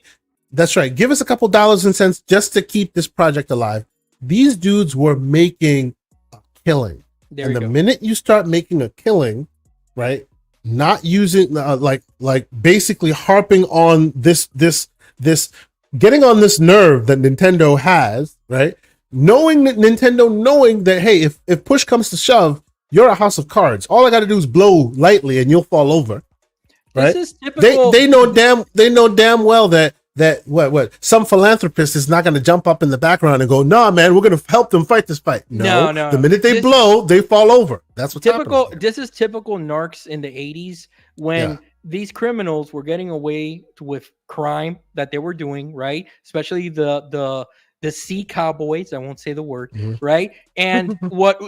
That's right. Give us a couple dollars and cents just to keep this project alive. These dudes were making a killing. And the minute you start making a killing, right? Not using like basically harping on this getting on this nerve that Nintendo has, right? Knowing that, hey, if push comes to shove, you're a house of cards. All I got to do is blow lightly and you'll fall over, right? This is typical. They know damn well that what some philanthropist is not going to jump up in the background and go, nah, man, we're going to help them fight this fight. No. The minute they blow, they fall over. That's what's typical. This is typical narcs in the 80s when these criminals were getting away with crime that they were doing, right? Especially the sea cowboys. I won't say the word, right? And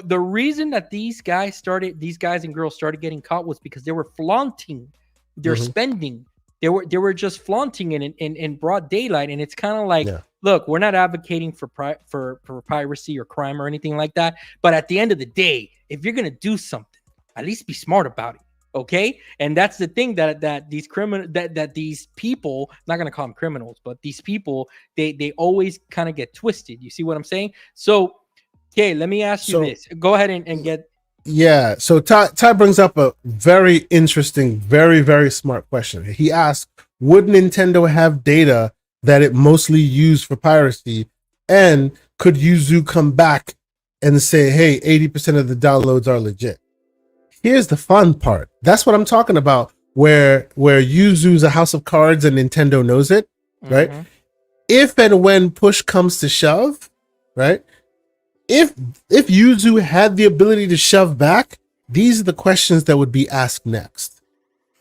the reason that these guys and girls started getting caught was because they were flaunting their spending. They were just flaunting it in broad daylight, and it's kind of like, look, we're not advocating for piracy or crime or anything like that. But at the end of the day, if you're gonna do something, at least be smart about it. Okay, and that's the thing that these these people, not gonna call them criminals, but these people, they always kind of get twisted. You see what I'm saying? So, okay, let me ask you this. Go ahead and get. Yeah. So Ty brings up a very interesting, very, very smart question. He asked, would Nintendo have data that it mostly used for piracy, and could Yuzu come back and say, hey, 80% of the downloads are legit? Here's the fun part. That's what I'm talking about, where Yuzu's a house of cards and Nintendo knows it, right? If and when push comes to shove, right? if Yuzu had the ability to shove back, these are the questions that would be asked next.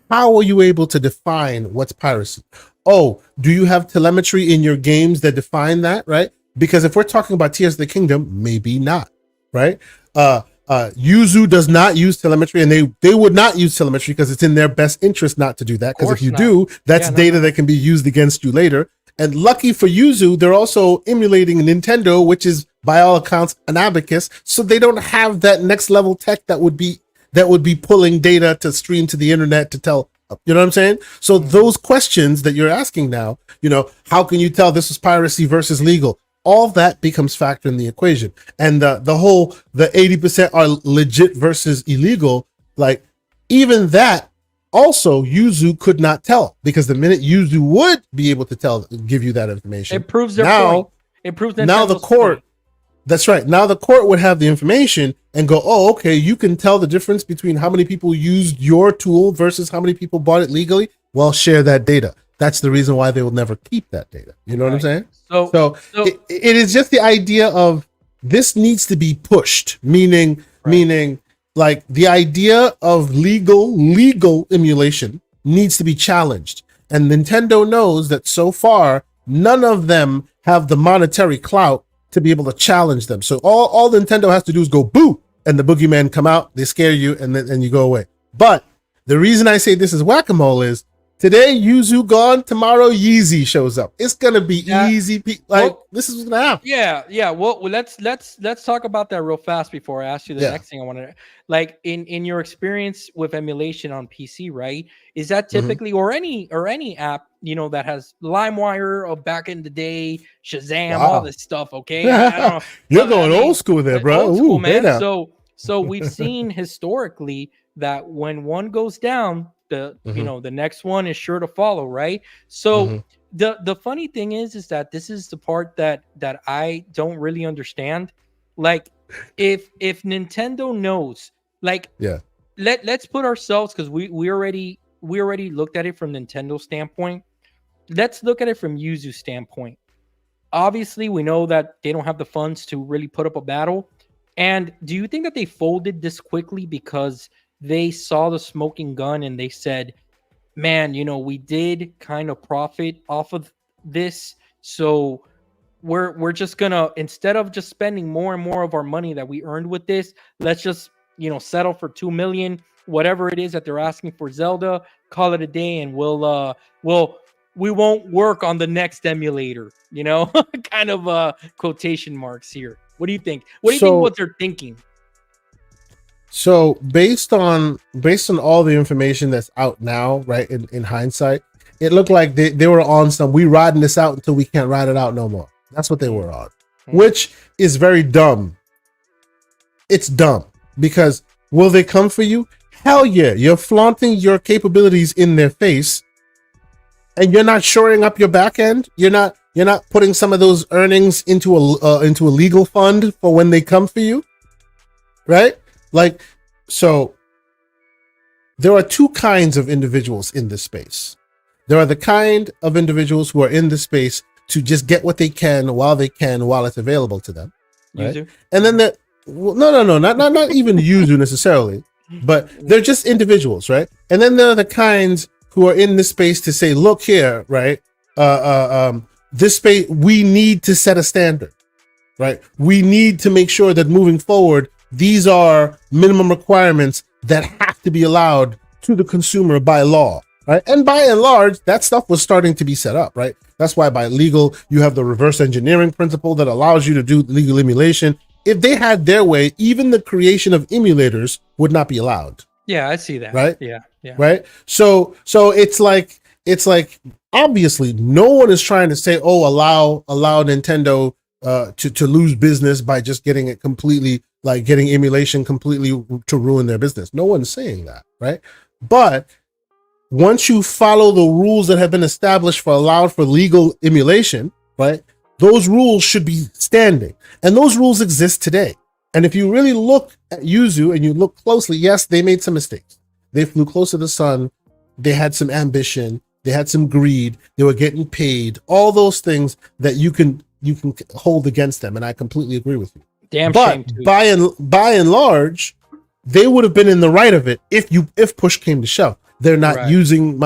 How are you able to define what's piracy? Oh, do you have telemetry in your games that define that, right? Because if we're talking about Tears of the Kingdom, maybe not, right? Yuzu does not use telemetry, and they would not use telemetry because it's in their best interest not to do that. Because if you do, that's data that can be used against you later. And lucky for Yuzu, they're also emulating Nintendo, which is by all accounts an abacus, so they don't have that next level tech that would be pulling data to stream to the internet to tell, you know what I'm saying? So those questions that you're asking now, how can you tell this is piracy versus legal? All that becomes factor in the equation. And the 80% are legit versus illegal, like even that also Yuzu could not tell, because the minute Yuzu would be able to give you that information, it proves their point. It proves now the court point. That's right. Now the court would have the information and go, oh, okay, you can tell the difference between how many people used your tool versus how many people bought it legally. Well, share that data. That's the reason why they will never keep that data. You know what I'm saying? So it is just the idea of this needs to be pushed, meaning like the idea of legal emulation needs to be challenged. And Nintendo knows that so far, none of them have the monetary clout to be able to challenge them. So all Nintendo has to do is go boo, and the boogeyman come out, they scare you, and then you go away. But the reason I say this is whack-a-mole is today Yuzu gone, tomorrow Yeezy shows up. It's gonna be easy. This is gonna happen. Yeah. Well, let's talk about that real fast before I ask you the next thing I want to. Like in your experience with emulation on PC, right? Is that typically or any app that has LimeWire of back in the day, Shazam, all this stuff? Okay, I don't know. You're going old school there, bro. Old school, man. So we've seen historically that when one goes down, the the next one is sure to follow, right? So the funny thing is that this is the part that I don't really understand. Like if Nintendo knows, like let's put ourselves, because we already looked at it from Nintendo standpoint. Let's look at it from Yuzu standpoint. Obviously, we know that they don't have the funds to really put up a battle. And do you think that they folded this quickly because they saw the smoking gun and they said, man, we did kind of profit off of this, so we're just gonna, instead of just spending more and more of our money that we earned with this, let's just settle for 2 million, whatever it is that they're asking for Zelda, call it a day, and we won't work on the next emulator, kind of quotation marks here. What do you think? What do you think what they're thinking? So based on all the information that's out now, right, in hindsight, it looked like they were on some, we riding this out until we can't ride it out no more. That's what they were on, which is very dumb. It's dumb, because will they come for you? Hell yeah. You're flaunting your capabilities in their face, and you're not shoring up your back end. You're not putting some of those earnings into a legal fund for when they come for you, right? Like, so there are two kinds of individuals in this space. There are the kind of individuals who are in this space to just get what they can while it's available to them. Right? Yuzu. And then not even Yuzu necessarily, but they're just individuals, right? And then there are the kinds who are in this space to say, look here, right? This space, we need to set a standard, right? We need to make sure that moving forward, these are minimum requirements that have to be allowed to the consumer by law, right? And by and large, that stuff was starting to be set up, right? That's why by legal, you have the reverse engineering principle that allows you to do legal emulation. If they had their way, even the creation of emulators would not be allowed. Yeah, I see that. Right? Yeah. Right? So it's like obviously no one is trying to say, oh, allow Nintendo to lose business by just getting it completely, like getting emulation completely to ruin their business. No one's saying that, right? But once you follow the rules that have been established allowed for legal emulation, right? Those rules should be standing, and those rules exist today. And if you really look at Yuzu and you look closely, yes, they made some mistakes. They flew close to the sun. They had some ambition. They had some greed. They were getting paid. All those things that you can hold against them, and I completely agree with you. Damn shame But too. by and large, they would have been in the right of it if push came to shove. They're not Right. using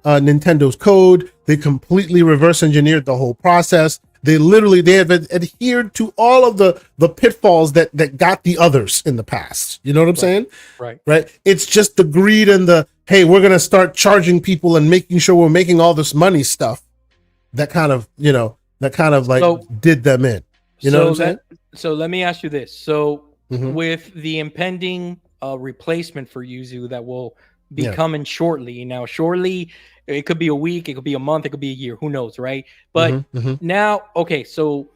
Nintendo's code. They completely reverse engineered the whole process. They have adhered to all of the pitfalls that got the others in the past. You know what I'm saying? Right. Right. It's just the greed and the, hey, we're gonna start charging people and making sure we're making all this money stuff that kind of like So- did them in. You know what I'm saying? So let me ask you this. So Mhm. with the impending replacement for Yuzu that will be Yeah. coming shortly. Now, shortly, it could be a week, it could be a month, it could be a year. Who knows, right? But now, okay, so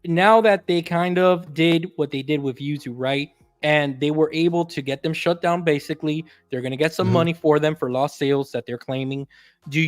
now that they kind of did what they did with Yuzu, right? And they were able to get them shut down. Basically, they're gonna get some money for them for lost sales that they're claiming. I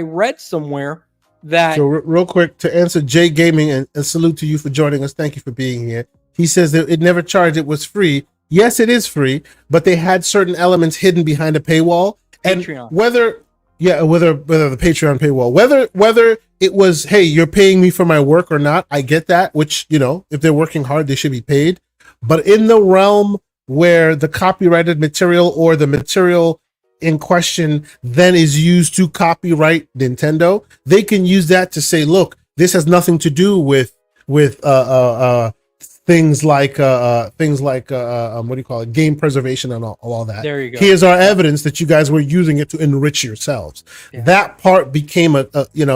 read somewhere that So real quick, to answer Jay Gaming, and salute to you for joining us. Thank you for being here. He says that it never charged, it was free. Yes, it is free, but they had certain elements hidden behind a paywall. Patreon. And whether the Patreon paywall, whether it was, hey, you're paying me for my work or not, I get that, which, if they're working hard, they should be paid. But in the realm where the copyrighted material or the material in question then is used to copyright Nintendo, they can use that to say, look, this has nothing to do with things like what do you call it, game preservation and all that. There you go. Here's our evidence that you guys were using it to enrich yourselves. Yeah. That part became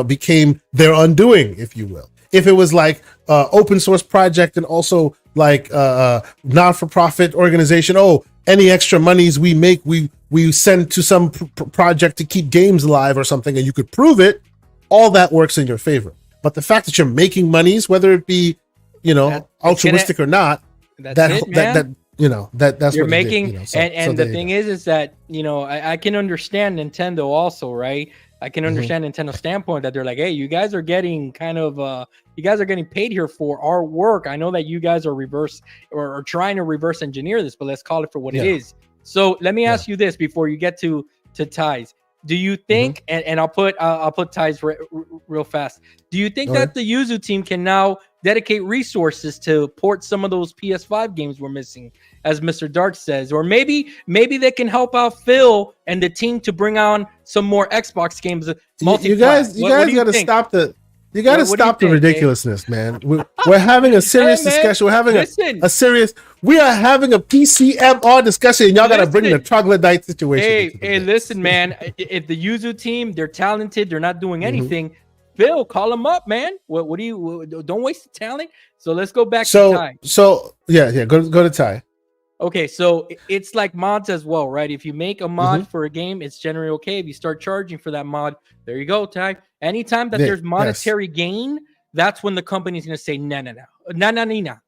became their undoing, if you will. If it was like open source project and also like non-for-profit organization, any extra monies we make, we send to some project to keep games alive or something, and you could prove it, all that works in your favor. But the fact that you're making monies, whether it be altruistic or not, that's you're what making. Did, and the thing is that I can understand Nintendo also, right? I can understand Nintendo's standpoint that they're like, hey, you guys are getting getting paid here for our work. I know that you guys are are trying to reverse engineer this, but let's call it for what it is. So let me ask you this before you get to ties. Do you think, and I'll put ties real fast. Do you think that the Yuzu team can now dedicate resources to port some of those PS5 games we're missing, as Mr. Dark says, or maybe they can help out Phil and the team to bring on some more Xbox games? You guys got to stop the. You got to stop the ridiculousness, man. We're having a serious discussion. We're having a serious. We are having a PCMR discussion, and y'all got to bring the troglodyte situation. Hey, listen, man. If the Yuzu team, they're talented, they're not doing anything. Phil, call them up, man. What do you? Don't waste the talent. So let's go back to Ty. So yeah, go to Ty. Okay, so it's like mods as well, right? If you make a mod for a game, it's generally okay. If you start charging for that mod, there you go, Ty. Anytime that there's monetary gain, that's when the company's going to say, no.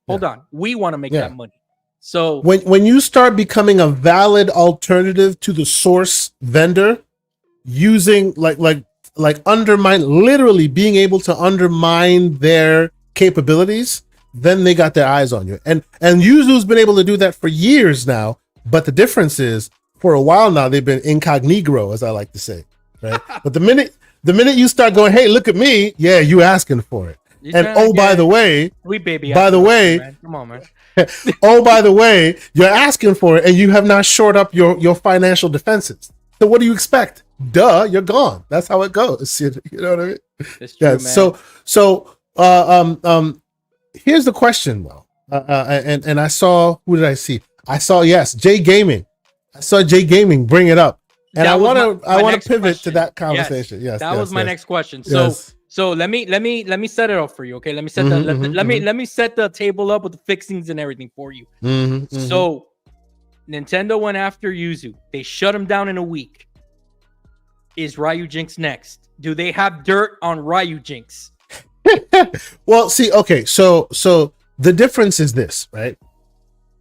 Hold on. We want to make that money. So when you start becoming a valid alternative to the source vendor, using like undermine, literally being able to undermine their capabilities, then they got their eyes on you. And Yuzu's been able to do that for years now. But the difference is, for a while now, they've been incognito, as I like to say, right? But the minute you start going, hey, look at me, yeah, you asking for it. By the way, come on, man. By the way, you're asking for it, and you have not shored up your financial defenses. So what do you expect? Duh, you're gone. That's how it goes. You know what I mean? It's true, man. So here's the question, though. And I saw, who did I see? I saw, Jay Gaming. I saw Jay Gaming bring it up, and I want to pivot to that conversation. That was my next question. So let me set it up for you. Okay, let me set let me set the table up with the fixings and everything for you. So Nintendo went after Yuzu. They shut him down in a week. Is Ryu Jinx next? Do they have dirt on Ryu Jinx? Well, see, okay, so the difference is this, right?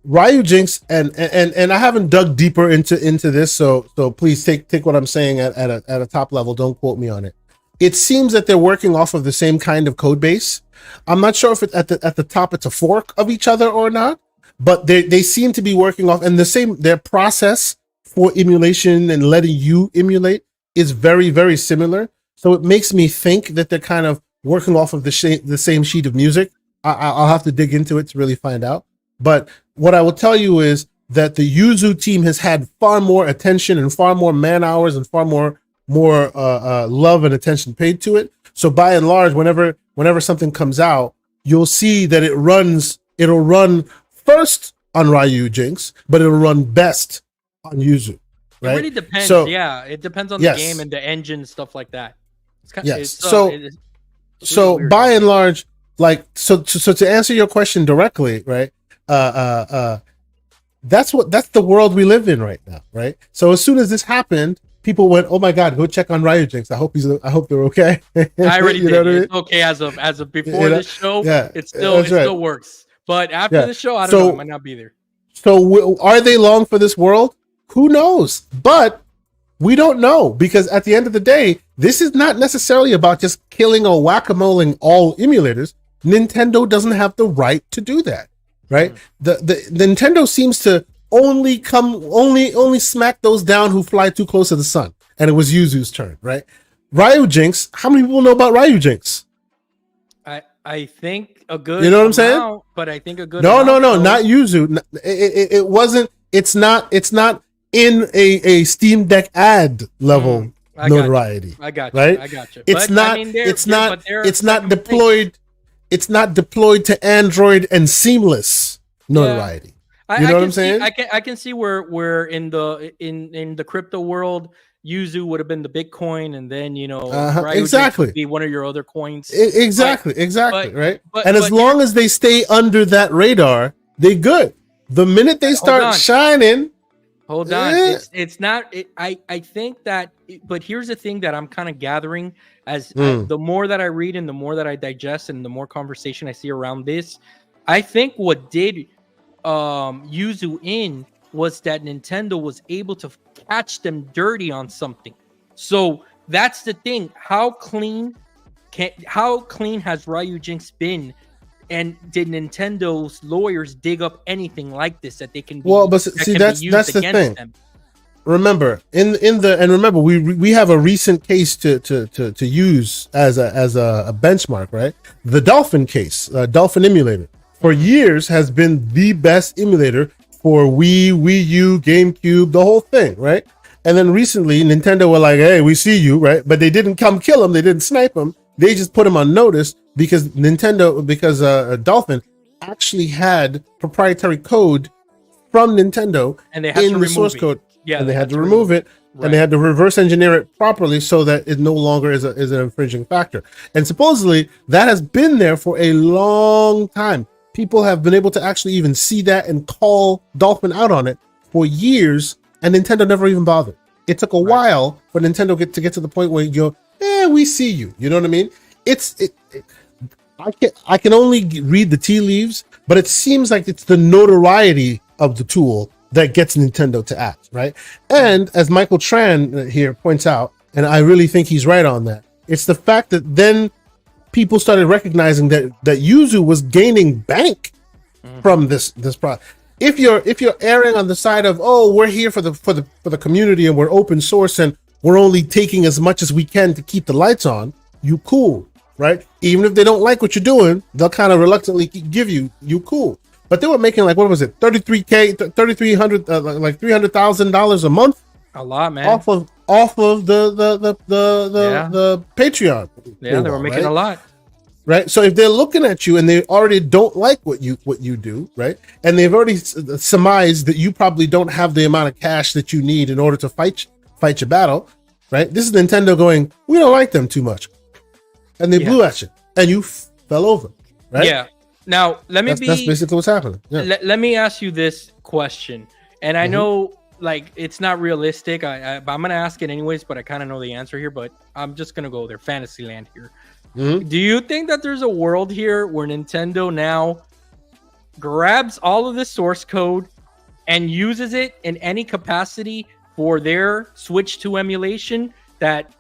Ryu Jinx, and I haven't dug deeper into this, so please take what I'm saying at a top level. Don't quote me on it. It seems that they're working off of the same kind of code base. I'm not sure if at the top it's a fork of each other or not, but they seem to be working off, and their process for emulation and letting you emulate is very, very similar. So it makes me think that they're kind of working off of the same sheet of music. I'll have to dig into it to really find out. But what I will tell you is that the Yuzu team has had far more attention and far more man hours and far more love and attention paid to it. So by and large, whenever something comes out, you'll see that it'll run first on Ryu Jinx, but it'll run best on Yuzu. Right? It really depends. So, Yeah, it depends on yes. the game and the engine and stuff like that. It's kind Yes. It's, So weird. by and large, like so to answer your question directly, right? That's the world we live in right now, right? So as soon as this happened, people went, "Oh my God, go check on Ryu Jinx. I hope they're okay." I already You did. know what I mean? It's okay as of before You know? this show. Yeah, it still that's right. still works. But after Yeah. the show, I don't So- know. I might not be there. So are they long for this world? Who knows? But we don't know, because at the end of the day, this is not necessarily about just killing or whack-a-moling all emulators. Nintendo doesn't have the right to do that, right? The Nintendo seems to only smack those down who fly too close to the sun. And it was Yuzu's turn, right? Ryu Jinx, how many people know about Ryu Jinx? I think a good. You know what I'm saying? amount, But I think a good. No, amount, though. not Yuzu. It wasn't. It's not in a Steam Deck ad level I got you. notoriety. I got you. Right? I got you. It's But, not. I mean, they're- It's they're- not. but they're It's not second place. deployed. It's not deployed to Android and seamless notoriety. You know what I'm saying? I can see where in the crypto world, Yuzu would have been the Bitcoin, and then Ryu Jinx exactly. would be one of your other coins. Exactly, but- right? but- and as but long as they stay under that radar, they good. The minute they on. start shining, Hold on, Eh. it's not. I think that, but here's the thing that I'm kind of gathering as Mm. the more that I read and the more that I digest and the more conversation I see around this, I think what did Yuzu in was that Nintendo was able to catch them dirty on something. So that's the thing. How clean has Ryu Jinx been? And did Nintendo's lawyers dig up anything like this that they can be, Well, but that see, can that's be used the against thing. them? Remember, remember, we have a recent case to use as a benchmark, right? The Dolphin case, Dolphin emulator, for years has been the best emulator for Wii U, GameCube, the whole thing, right? And then recently, Nintendo were like, "Hey, we see you," right? But they didn't come kill him. They didn't snipe him. They just put him on notice because Dolphin actually had proprietary code from Nintendo And they had in to the remove source it. code. Yeah, And they had to remove it, and they had to reverse engineer it properly so that it no longer is an infringing factor. And supposedly that has been there for a long time. People have been able to actually even see that and call Dolphin out on it for years, and Nintendo never even bothered. It took a while for Nintendo to get to the point where you go, we see you. You know what I mean? I can only read the tea leaves, but it seems like it's the notoriety of the tool that gets Nintendo to act, right? And as Michael Tran here points out, and I really think he's right on that, it's the fact that then people started recognizing that Yuzu was gaining bank from this product. If you're erring on the side of, we're here for the community and we're open source and we're only taking as much as we can to keep the lights on, you cool, right? Even if they don't like what you're doing, they'll kind of reluctantly give you cool. But they were making like, what was it, $3,300, like $300,000 a month, A lot, man. off of the Patreon. Yeah, they were making a lot. Right. So if they're looking at you and they already don't like what you do, right, and they've already surmised that you probably don't have the amount of cash that you need in order to fight your battle, right? This is Nintendo going, we don't like them too much, and they blew at you, and you fell over, right? Yeah. Now that's basically what's happening. Yeah. Let me ask you this question, and I know like it's not realistic. But I'm gonna ask it anyways, but I kind of know the answer here. But I'm just gonna go there, Fantasyland here. Do you think that there's a world here where Nintendo now grabs all of this source code and uses it in any capacity for their Switch 2 emulation? That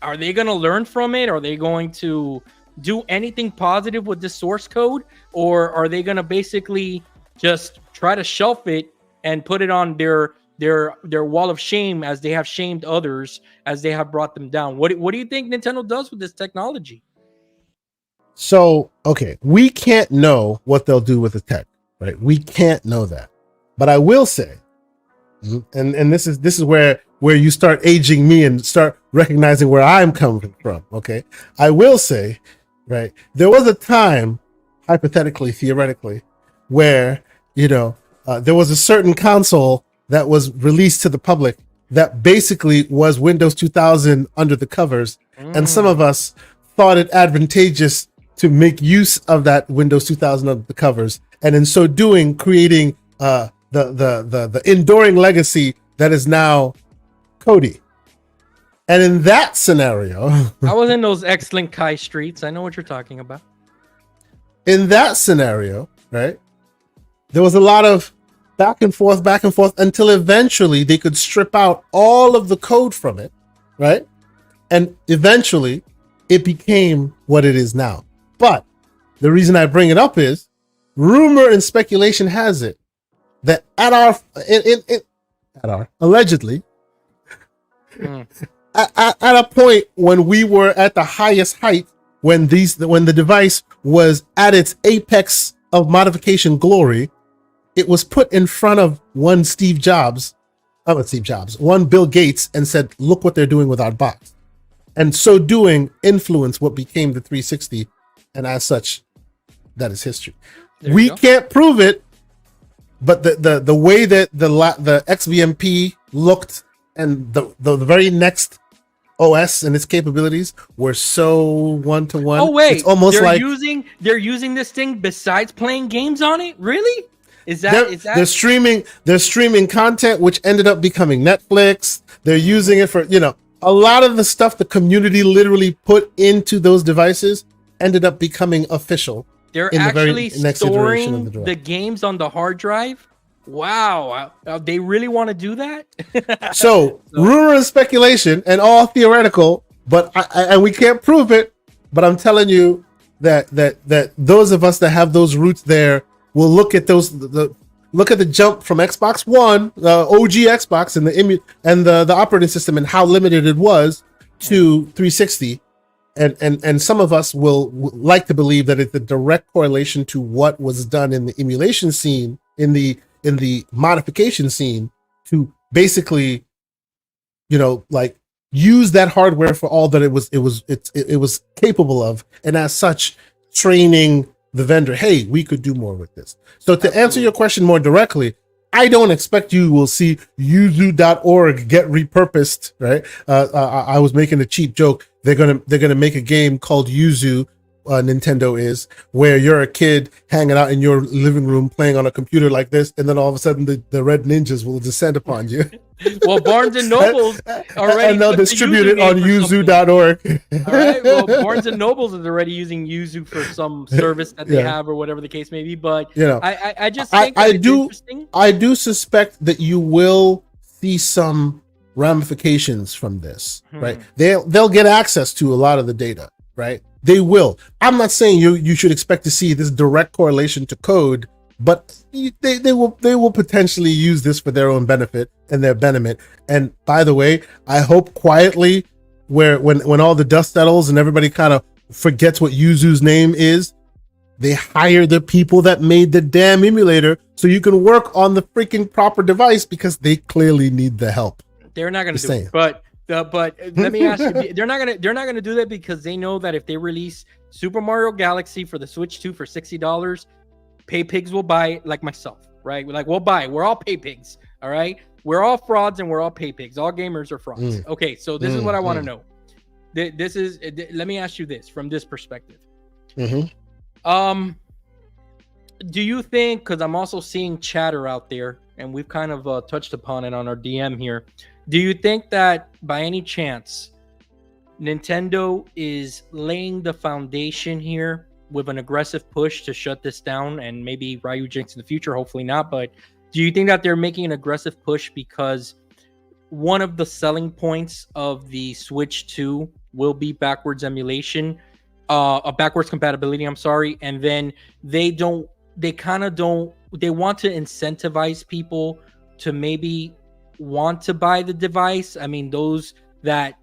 are they going to learn from it? Are they going to do anything positive with this source code, or are they going to basically just try to shelf it and put it on their wall of shame, as they have shamed others, as they have brought them down? What do you think Nintendo does with this technology? So, okay, we can't know what they'll do with the tech, right? We can't know that. But I will say, and this is where you start aging me and start recognizing where I'm coming from, okay? I will say, right, there was a time, hypothetically, theoretically, where, there was a certain console that was released to the public that basically was Windows 2000 under the covers, and some of us thought it advantageous to make use of that Windows 2000 under the covers, and in so doing, creating the enduring legacy that is now Cody. And in that scenario, I was in those excellent Kai streets. I know what you're talking about. in that scenario, right, there was a lot of back and forth until eventually they could strip out all of the code from it, right? And eventually it became what it is now. But the reason I bring it up is rumor and speculation has it that at our allegedly at a point when we were at the highest height, when the device was at its apex of modification glory, it was put in front of one Bill Gates, and said, look what they're doing with our box. And so doing influenced what became the 360. And as such, that is history. We can't prove it, but the way that the XVMP looked and the very next OS and its capabilities were so one-to-one. Oh wait, it's almost they're using this thing besides playing games on it? Really? Is that they're streaming content, which ended up becoming Netflix. They're using it for, a lot of the stuff the community literally put into those devices ended up becoming official. They're actually storing the games on the hard drive. Wow, they really want to do that? So rumor and speculation and all theoretical, but and we can't prove it. But I'm telling you that those of us that have those roots there will look at look at the jump from Xbox One, OG Xbox, and the operating system and how limited it was to 360. And some of us will like to believe that it's a direct correlation to what was done in the emulation scene, in the modification scene, to basically, use that hardware for all that it was capable of, and as such, training the vendor, hey, we could do more with this. So to answer your question more directly, I don't expect you will see Yuzu.org get repurposed, right? I was making a cheap joke. They're gonna make a game called Yuzu. Nintendo is, where you're a kid hanging out in your living room playing on a computer like this, and then all of a sudden the red ninjas will descend upon you. Well, Barnes and Nobles already, and they'll distribute it on Yuzu.org. All right. Well, Barnes and Nobles is already using Yuzu for some service that they have, or whatever the case may be. But I just think I do suspect that you will see some ramifications from this, right? They'll get access to a lot of the data, right? They will. I'm not saying you should expect to see this direct correlation to code, but they will potentially use this for their own benefit and their betterment. And by the way, I hope quietly, when all the dust settles and everybody kind of forgets what Yuzu's name is, they hire the people that made the damn emulator so you can work on the freaking proper device, because they clearly need the help. They're not going to do it, but let me ask you, they're not gonna do that because they know that if they release Super Mario Galaxy for the Switch 2 for $60, pay pigs will buy it, like myself, right? Like, we'll buy it. We're all pay pigs, all right? We're all frauds and we're all pay pigs. All gamers are frauds. Okay, so this is what I want to know. Let me ask you this from this perspective. Do you think, because I'm also seeing chatter out there, and we've kind of touched upon it on our DM here, do you think that by any chance Nintendo is laying the foundation here with an aggressive push to shut this down, and maybe Ryujinx in the future, hopefully not, but do you think that they're making an aggressive push because one of the selling points of the Switch 2 will be backwards emulation, backwards compatibility, I'm sorry, and then they want to incentivize people to maybe want to buy the device? I mean, those that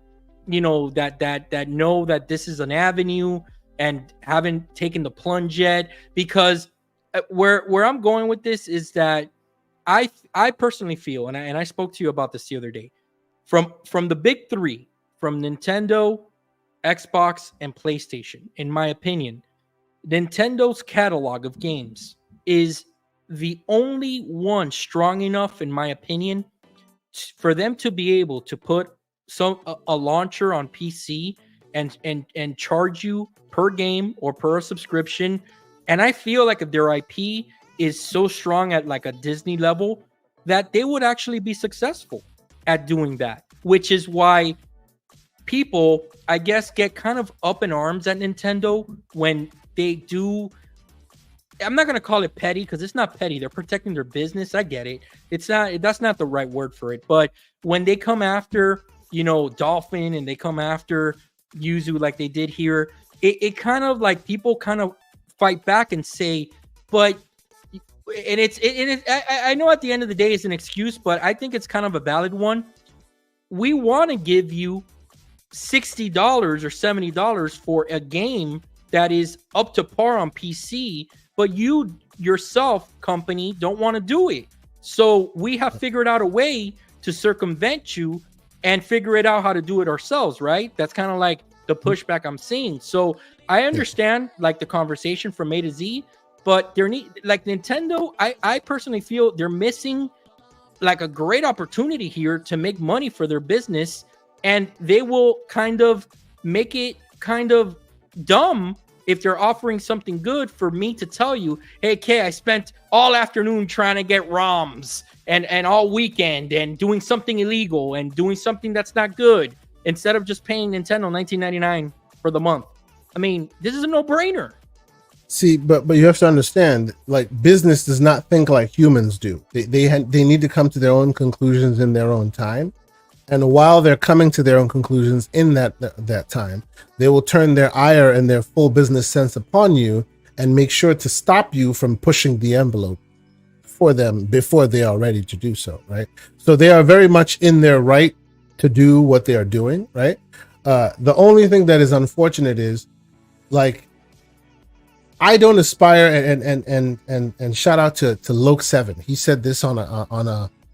know that this is an avenue and haven't taken the plunge yet. Because where I'm going with this is that I personally feel, and I spoke to you about this the other day, from the big three, from Nintendo, Xbox, and PlayStation. In my opinion, Nintendo's catalog of games is the only one strong enough, in my opinion, for them to be able to put a launcher on PC and charge you per game or per subscription. And I feel like if their IP is so strong at like a Disney level, that they would actually be successful at doing that. Which is why people, I guess, get kind of up in arms at Nintendo when they do. I'm not gonna call it petty because it's not petty. They're protecting their business. I get it. It's not. That's not the right word for it. But when they come after, Dolphin, and they come after Yuzu like they did here, it kind of like people kind of fight back and say, but, and I know at the end of the day it's an excuse, but I think it's kind of a valid one. We want to give you $60 or $70 for a game that is up to par on PC, but you yourself, company, don't want to do it. So we have figured out a way to circumvent you and figure it out how to do it ourselves, right? That's kind of like the pushback I'm seeing. So I understand like the conversation from A to Z, but like Nintendo, I personally feel they're missing like a great opportunity here to make money for their business, and they will kind of make it kind of dumb if they're offering something good for me to tell you, hey, Kay, I spent all afternoon trying to get ROMs and all weekend and doing something illegal and doing something that's not good instead of just paying Nintendo $19.99 for the month. I mean, this is a no-brainer. See, but you have to understand, like, business does not think like humans do. They need to come to their own conclusions in their own time. And while they're coming to their own conclusions in that time, they will turn their ire and their full business sense upon you and make sure to stop you from pushing the envelope for them before they are ready to do so, right? So they are very much in their right to do what they are doing, right? The only thing that is unfortunate is, like, I don't aspire, and shout out to Loke7. He said this on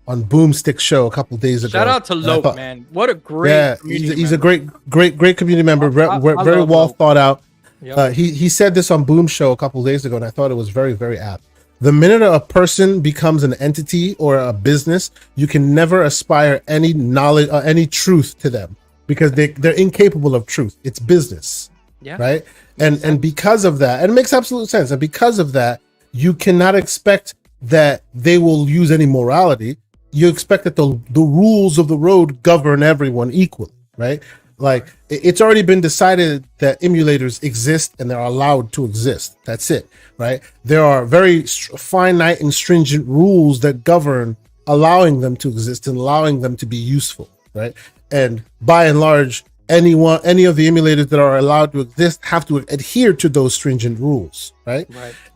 Boomstick show a couple days ago. Shout out to Loke, man. What a great he's a great community member, very well thought out. Yep. He said this on Boom show a couple days ago, and I thought it was very, very apt. The minute a person becomes an entity or a business, you can never aspire any knowledge or any truth to them, because they're incapable of truth. It's business. Yeah. Right. And because of that, and it makes absolute sense. And because of that, you cannot expect that they will use any morality. You expect that the rules of the road govern everyone equally, right? Like, it's already been decided that emulators exist and they're allowed to exist. That's it, right? There are very finite and stringent rules that govern allowing them to exist and allowing them to be useful, right? And by and large, any of the emulators that are allowed to exist have to adhere to those stringent rules, right?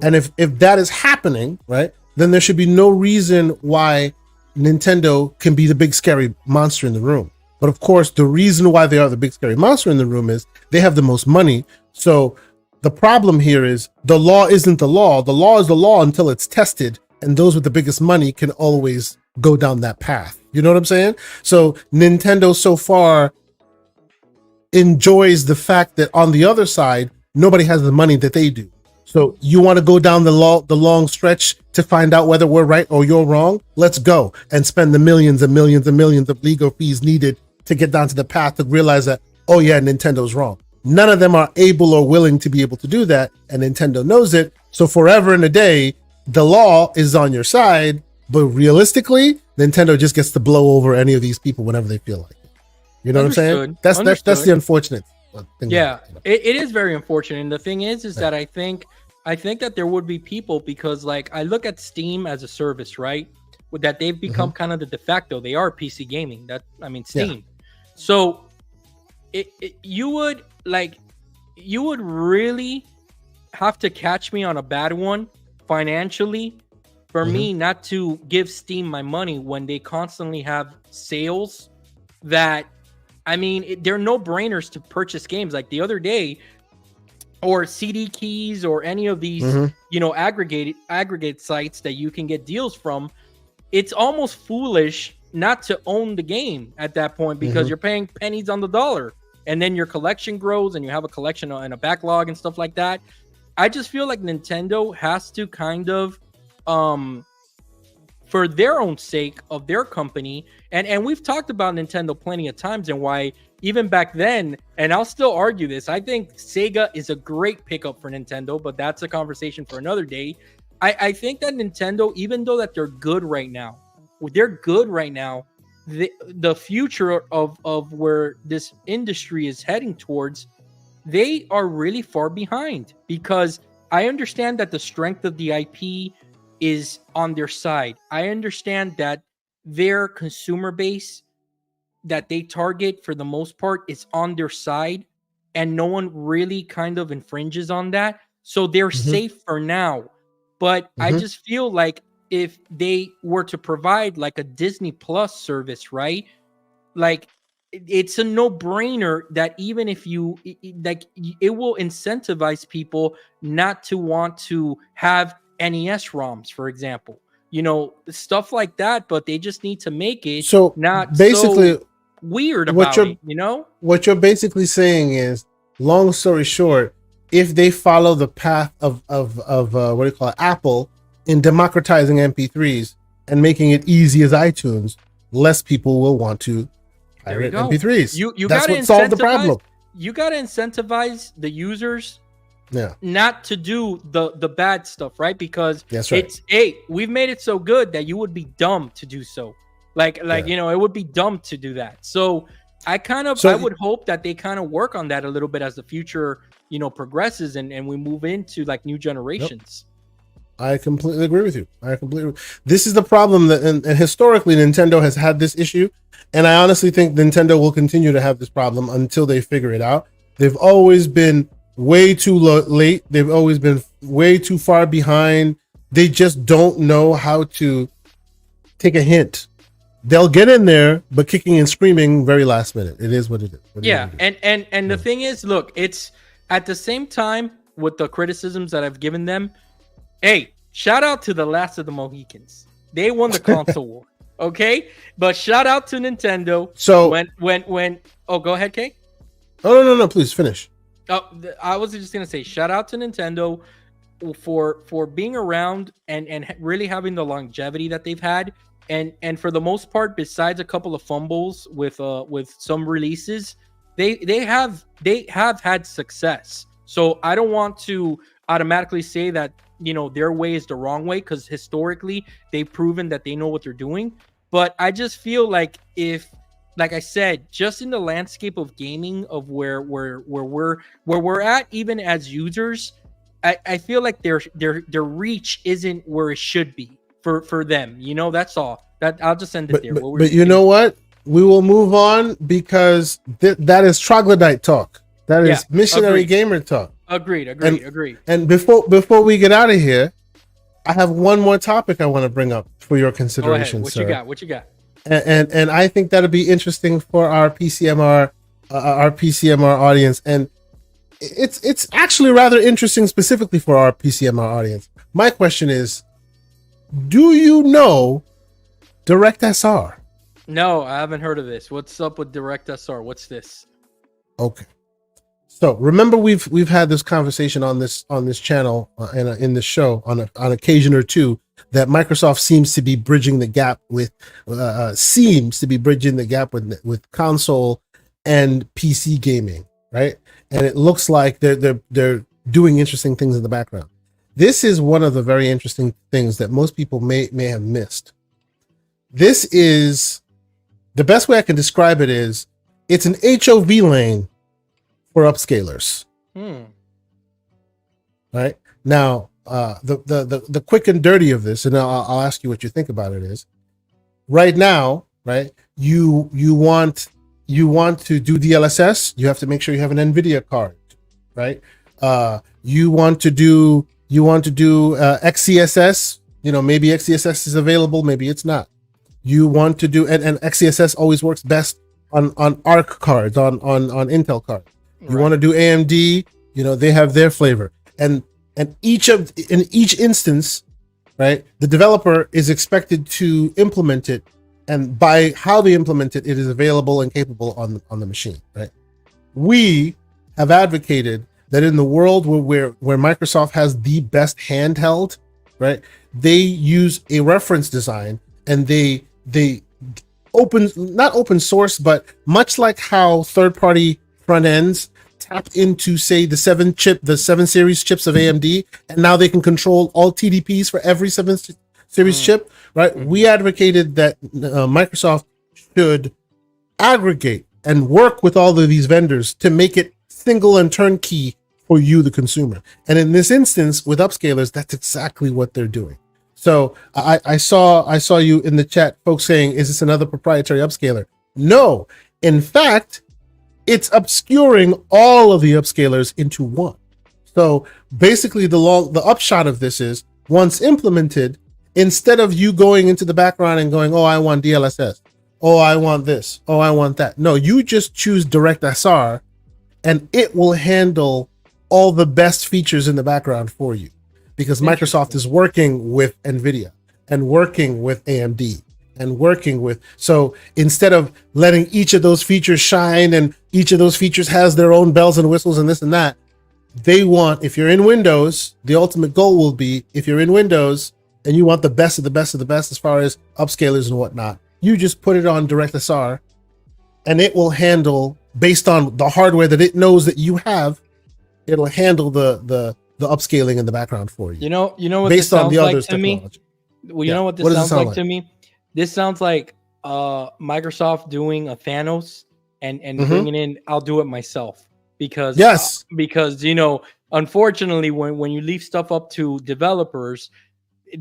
And if that is happening, right, then there should be no reason why Nintendo can be the big scary monster in the room. But of course, the reason why they are the big scary monster in the room is they have the most money. So the problem here is the law isn't the law. The law is the law until it's tested, and those with the biggest money can always go down that path. You know what I'm saying? So Nintendo so far enjoys the fact that on the other side, nobody has the money that they do. So you want to go down the long stretch to find out whether we're right or you're wrong? Let's go and spend the millions and millions and millions of legal fees needed to get down to the path to realize that, oh yeah, Nintendo's wrong. None of them are able or willing to be able to do that, and Nintendo knows it. So forever and a day, the law is on your side, but realistically, Nintendo just gets to blow over any of these people whenever they feel like it. You know what I'm saying? That's the unfortunate thing. Yeah, it is very unfortunate. And the thing is that I think that there would be people, because like I look at Steam as a service, right? That they've become kind of the de facto. They are PC gaming. Steam. Yeah. So you would really have to catch me on a bad one financially for me not to give Steam my money when they constantly have sales that, they're no brainers to purchase games. Like the other day, or CD keys or any of these, Mm-hmm. aggregate sites that you can get deals from, it's almost foolish not to own the game at that point, because Mm-hmm. you're paying pennies on the dollar, and then your collection grows and you have a collection and a backlog and stuff like that. I just feel like Nintendo has to kind of, for their own sake of their company, and we've talked about Nintendo plenty of times, and why even back then, and I'll still argue this, I think Sega is a great pickup for Nintendo, but that's a conversation for another day. I think that Nintendo, even though that they're good right now, the future of where this industry is heading towards, they are really far behind, because I understand that the strength of the IP is on their side. I understand that their consumer base that they target for the most part is on their side, and no one really kind of infringes on that. So they're Mm-hmm. safe for now. But I Mm-hmm. just feel like if they were to provide like a Disney Plus service, right? Like, it's a no-brainer that even if you it will incentivize people not to want to have NES ROMs, for example, stuff like that. But they just need to make it So not basically, so weird what about you're it. what you're basically saying is, long story short, if they follow the path of what do you call it, Apple, in democratizing MP3s and making it easy as iTunes, less people will want to There you pirate go. MP3s. You That's gotta what solved the incentivize. problem. You gotta incentivize the users Yeah, not to do the bad stuff, right? Because that's right. it's, hey, we've made it so good that you would be dumb to do so. Like Yeah. it would be dumb to do that. So I So would hope that they kind of work on that a little bit as the future, progresses, and we move into like new generations. I completely agree with you. This is the problem that, and historically, Nintendo has had this issue, and I honestly think Nintendo will continue to have this problem until they figure it out. They've always been way too late. They've always been way too far behind. They just don't know how to take a hint. They'll get in there, but kicking and screaming very last minute. It is what it is. Yeah, and the thing is, look, it's at the same time with the criticisms that I've given them. Hey, shout out to the last of the Mohicans. They won the console war. Okay, but shout out to Nintendo. So when oh, go ahead, Kay. Oh no, please finish. Oh, I was just gonna say shout out to Nintendo for being around and really having the longevity that they've had, and for the most part, besides a couple of fumbles with some releases, they have had success. So I don't want to automatically say that their way is the wrong way, because historically they've proven that they know what they're doing. But I just feel like, if, like I said, just in the landscape of gaming, of where we're at, even as users, I feel like their reach isn't where it should be for them. That's all. That I'll just end it there. But you know what? We will move on, because that is troglodyte talk. That is missionary gamer talk. Agreed. And before we get out of here, I have one more topic I want to bring up for your consideration. What you got? What you got? And I think that'll be interesting for our PCMR audience, and it's actually rather interesting specifically for our PCMR audience. My question is, do you know DirectSR? No, I haven't heard of this. What's up with DirectSR? What's this? Okay. So remember, we've had this conversation on this channel and in this show on occasion or two, that Microsoft seems to be bridging the gap with with console and PC gaming, right? And it looks like they're doing interesting things in the background. This is one of the very interesting things that most people may have missed. This is, the best way I can describe it is, it's an HOV lane for upscalers. Right now, the quick and dirty of this, and I'll ask you what you think about it, is right now, right? You want to do DLSS, you have to make sure you have an NVIDIA card, right? You want to do XCSS, maybe XCSS is available, maybe it's not. You want to do, and XCSS always works best on ARC cards, on Intel cards. You want to do AMD, They have their flavor, and in each instance, right, the developer is expected to implement it, and by how they implement it, it is available and capable on the machine, right? We have advocated that in the world where Microsoft has the best handheld, right, they use a reference design, and they not open source, but much like how third-party front ends tap into, say, the 7 series chips of AMD, and now they can control all TDPs for every 7 series chip, right? We advocated that Microsoft should aggregate and work with all of these vendors to make it single and turnkey for you, the consumer. And in this instance, with upscalers, that's exactly what they're doing. So I saw you in the chat, folks saying, "Is this another proprietary upscaler?" No, in fact, it's obscuring all of the upscalers into one. So basically, the upshot of this is, once implemented, instead of you going into the background and going, "Oh, I want DLSS. Oh, I want this. Oh, I want that." No, you just choose DirectSR, and it will handle all the best features in the background for you, because Microsoft is working with NVIDIA and working with AMD and working with, so instead of letting each of those features shine and each of those features has their own bells and whistles and this and that, they want, if you're in Windows, the ultimate goal will be, if you're in Windows and you want the best of the best of the best as far as upscalers and whatnot, you just put it on DirectSR, and it will handle, based on the hardware that it knows that you have, it'll handle the upscaling in the background for you. You know what based this sounds on the like others' to me? technology. Well, you know what this sounds like to me? This sounds like Microsoft doing a Thanos and bringing in, "I'll do it myself," because unfortunately, when you leave stuff up to developers,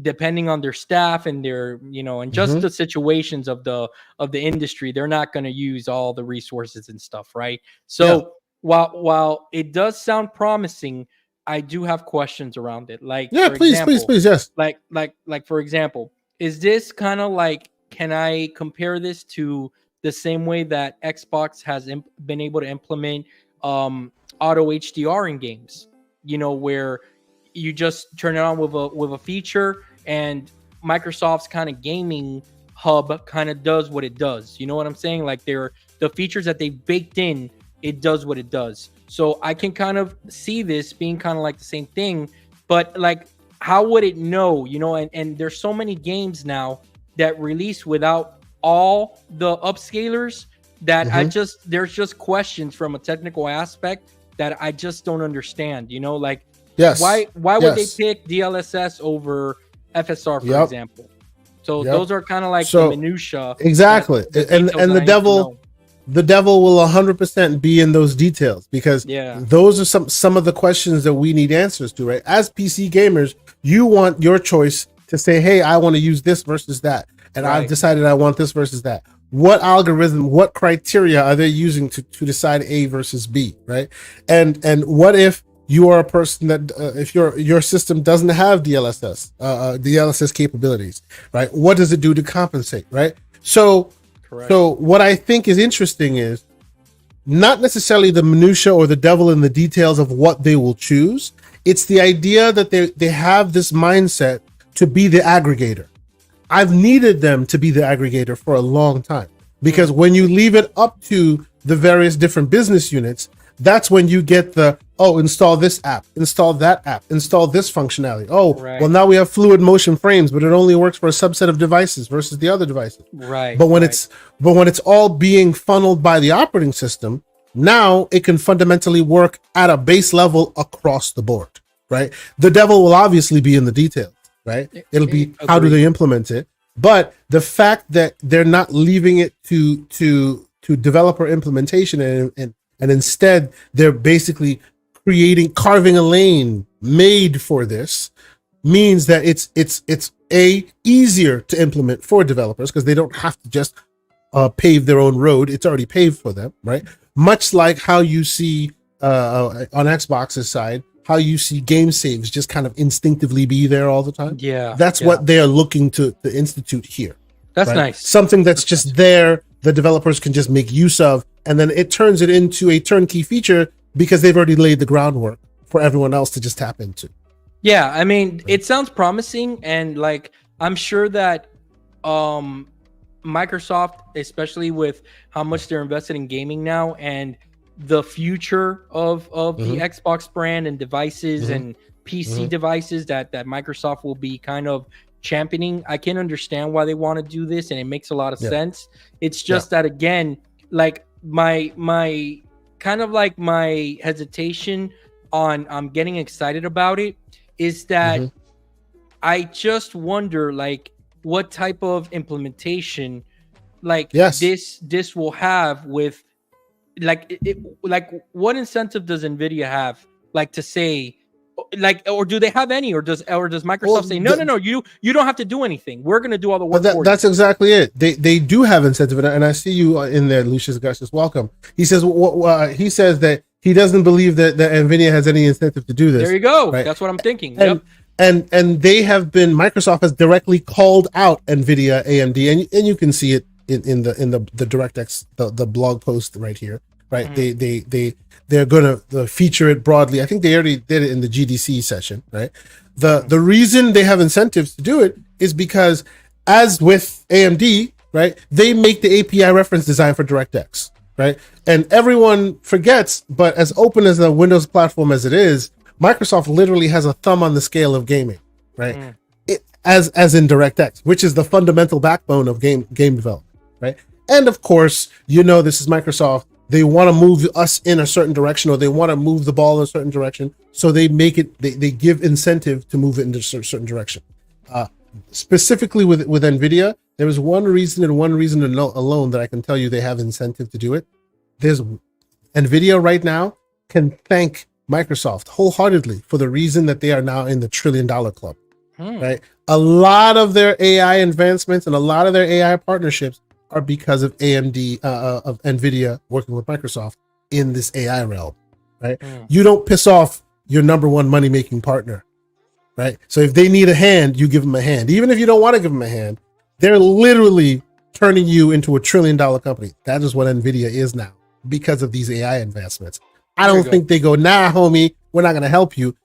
depending on their staff and their and just the situations of the industry, they're not going to use all the resources and stuff, right? So while it does sound promising, I do have questions around it. Like, please, yes. Like for example, is this kind of like, can I compare this to the same way that Xbox has been able to implement auto HDR in games? Where you just turn it on with a feature, and Microsoft's kind of gaming hub kind of does what it does. You know what I'm saying? Like, the features that they baked in, it does what it does. So I can kind of see this being kind of like the same thing, but like, how would it know? And there's so many games now that release without all the upscalers that there's just questions from a technical aspect that I just don't understand. Like, why would they pick DLSS over FSR, for example? So those are kind of like the minutia. Exactly. And the devil will 100% be in those details, because those are some of the questions that we need answers to, right? As PC gamers, you want your choice to say, "Hey, I want to use this versus that, and I've decided I want this versus that." What algorithm, what criteria are they using to decide A versus B, right? And what if you are a person that if your system doesn't have DLSS capabilities, right? What does it do to compensate, right? So what I think is interesting is not necessarily the minutia or the devil in the details of what they will choose. It's the idea that they have this mindset to be the aggregator. I've needed them to be the aggregator for a long time, because when you leave it up to the various different business units, that's when you get the, install this app, install that app, install this functionality. Well, now we have fluid motion frames, but it only works for a subset of devices versus the other devices. Right. But when it's all being funneled by the operating system, now it can fundamentally work at a base level across the board, right? The devil will obviously be in the details, right? It'll be how do they implement it? But the fact that they're not leaving it to developer implementation and instead they're basically carving a lane made for this, means that it's easier to implement for developers, because they don't have to just pave their own road. It's already paved for them, right? Much like how you see on Xbox's side, how you see game saves just kind of instinctively be there all the time. That's what they are looking to institute here. That's right? nice. Something that's just there, the developers can just make use of, and then it turns it into a turnkey feature because they've already laid the groundwork for everyone else to just tap into. Yeah, I mean, it sounds promising, and like I'm sure that Microsoft, especially with how much they're invested in gaming now and the future of the Xbox brand and devices and PC devices that Microsoft will be kind of championing, I can understand why they want to do this, and it makes a lot of sense. It's just that, again, like my kind of like my hesitation on getting excited about it is that I just wonder like what type of implementation like this will have with like like what incentive does Nvidia have like to say like, or do they have any, or does Microsoft say no, you don't have to do anything, we're going to do all the work for you? That's exactly it. They do have incentive, and I see you in there, Lucius Augustus. Welcome. He says he says that he doesn't believe that Nvidia has any incentive to do this. There you go. Right? That's what I'm thinking. And they have been, Microsoft has directly called out Nvidia, AMD, and you can see it in the DirectX, the blog post right here. Right, they're going to feature it broadly. I think they already did it in the GDC session. Right, the reason they have incentives to do it is because, as with AMD, right, they make the API reference design for DirectX. Right, and everyone forgets, but as open as the Windows platform as it is, Microsoft literally has a thumb on the scale of gaming. Right, as in DirectX, which is the fundamental backbone of game development. Right, and of course, this is Microsoft. They want to move us in a certain direction, or they want to move the ball in a certain direction. So they make it, they give incentive to move it into a certain direction. Specifically with NVIDIA, there is one reason alone that I can tell you they have incentive to do it. There's NVIDIA right now can thank Microsoft wholeheartedly for the reason that they are now in the $1 trillion club. Right? A lot of their AI advancements and a lot of their AI partnerships are because of AMD, of NVIDIA working with Microsoft in this AI realm, right? You don't piss off your number one money-making partner, right? So if they need a hand, you give them a hand. Even if you don't want to give them a hand, they're literally turning you into a $1 trillion company. That is what NVIDIA is now because of these AI advancements. I don't think they go, nah, homie, we're not going to help you.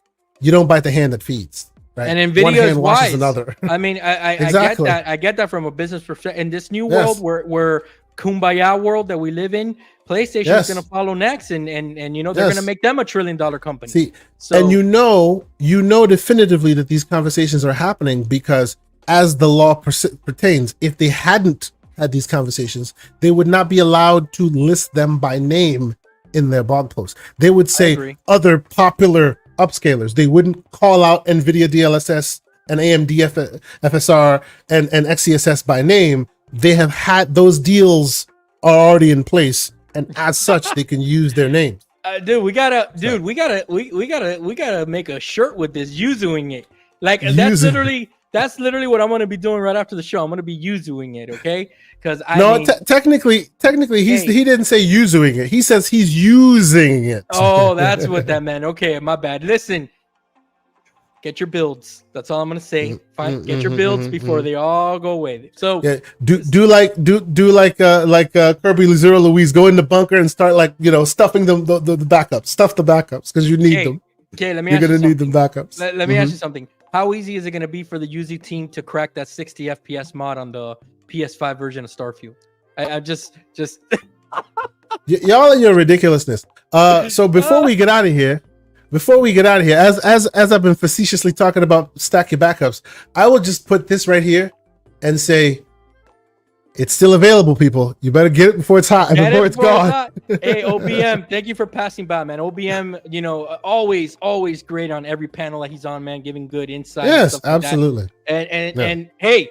You don't bite the hand that feeds. Right. And Nvidia is wise. Another. I mean, exactly. I get that from a business perspective. In this new world, where kumbaya world that we live in, PlayStation is going to follow next, and they're going to make them a $1 trillion company. See, and definitively that these conversations are happening because, as the law pertains, if they hadn't had these conversations, they would not be allowed to list them by name in their blog posts. They would say other popular upscalers. They wouldn't call out NVIDIA DLSS and AMD FSR and XeSS by name. They have had those deals are already in place, and as such, they can use their names. We gotta make a shirt with this, Yuzuing it. Like that's literally what I'm gonna be doing right after the show. I'm gonna be Yuzuing it, okay? Because technically, he didn't say Yuzuing it. He says he's using it. Oh, that's what that meant. Okay, my bad. Listen, get your builds. That's all I'm gonna say. Fine, get your builds before they all go away. So do like Kirby Zero Louise. Go in the bunker and start stuffing them the backups. Stuff the backups because you need them. Okay, let me. You're gonna need them backups. Let me ask you something. How easy is it gonna be for the Yuzu team to crack that 60 FPS mod on the PS5 version of Starfield? I just y'all and your ridiculousness. So before we get out of here, as I've been facetiously talking about stack your backups, I will just put this right here and say it's still available, people. You better get it before it's hot and before it's gone. Hey, OBM, thank you for passing by, man. OBM, always great on every panel that he's on, man, giving good insight. Yes, absolutely. And hey,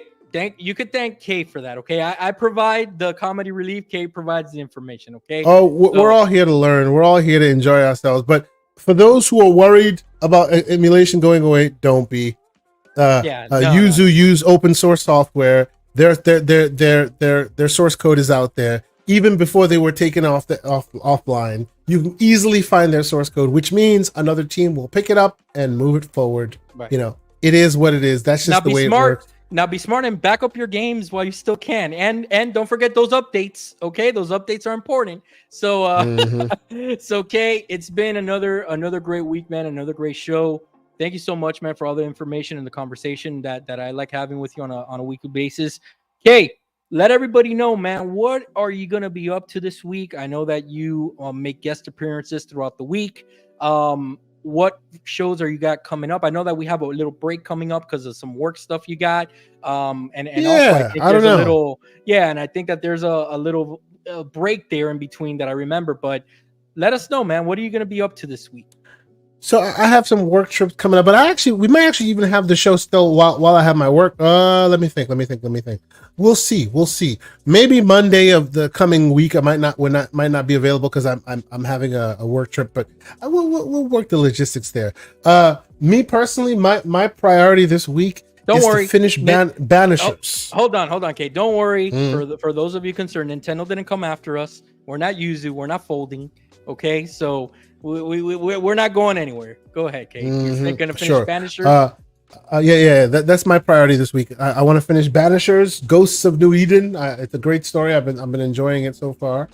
you could thank Kay for that, okay? I provide the comedy relief. Kay provides the information, okay? Oh, we're all here to learn. We're all here to enjoy ourselves. But for those who are worried about emulation going away, don't be. Yuzu use open source software. Their source code is out there. Even before they were taken offline, you can easily find their source code, which means another team will pick it up and move it forward. Right. It is what it is. That's just the way it works. Now be smart and back up your games while you still can, and don't forget those updates. Okay, those updates are important. So Mhm. so okay, it's been another great week, man. Another great show. Thank you so much, man, for all the information and the conversation that I like having with you on a weekly basis. Okay, let everybody know, man. What are you gonna be up to this week? I know that you make guest appearances throughout the week. What shows are you got coming up? I know that we have a little break coming up because of some work stuff you got. And also I Yeah, think I don't there's a know. little, yeah, and I think that there's a little break there in between that I remember. But let us know, man. What are you going to be up to this week? So I have some work trips coming up, but we might actually even have the show still while I have my work. Let me think. We'll see. Maybe Monday of the coming week, I might not be available because I'm having a work trip, but we'll work the logistics there. Me personally, my priority this week Don't is to worry. finish Banishers. Hold on, Kate. Don't worry. Mm. For those of you concerned, Nintendo didn't come after us. We're not Yuzu. We're not folding. Okay, so we're not going anywhere. Go ahead, Kate. You're gonna finish Sure. Banishers. Yeah. That's my priority this week. I want to finish Banishers, Ghosts of New Eden. It's a great story. I've been enjoying it so far.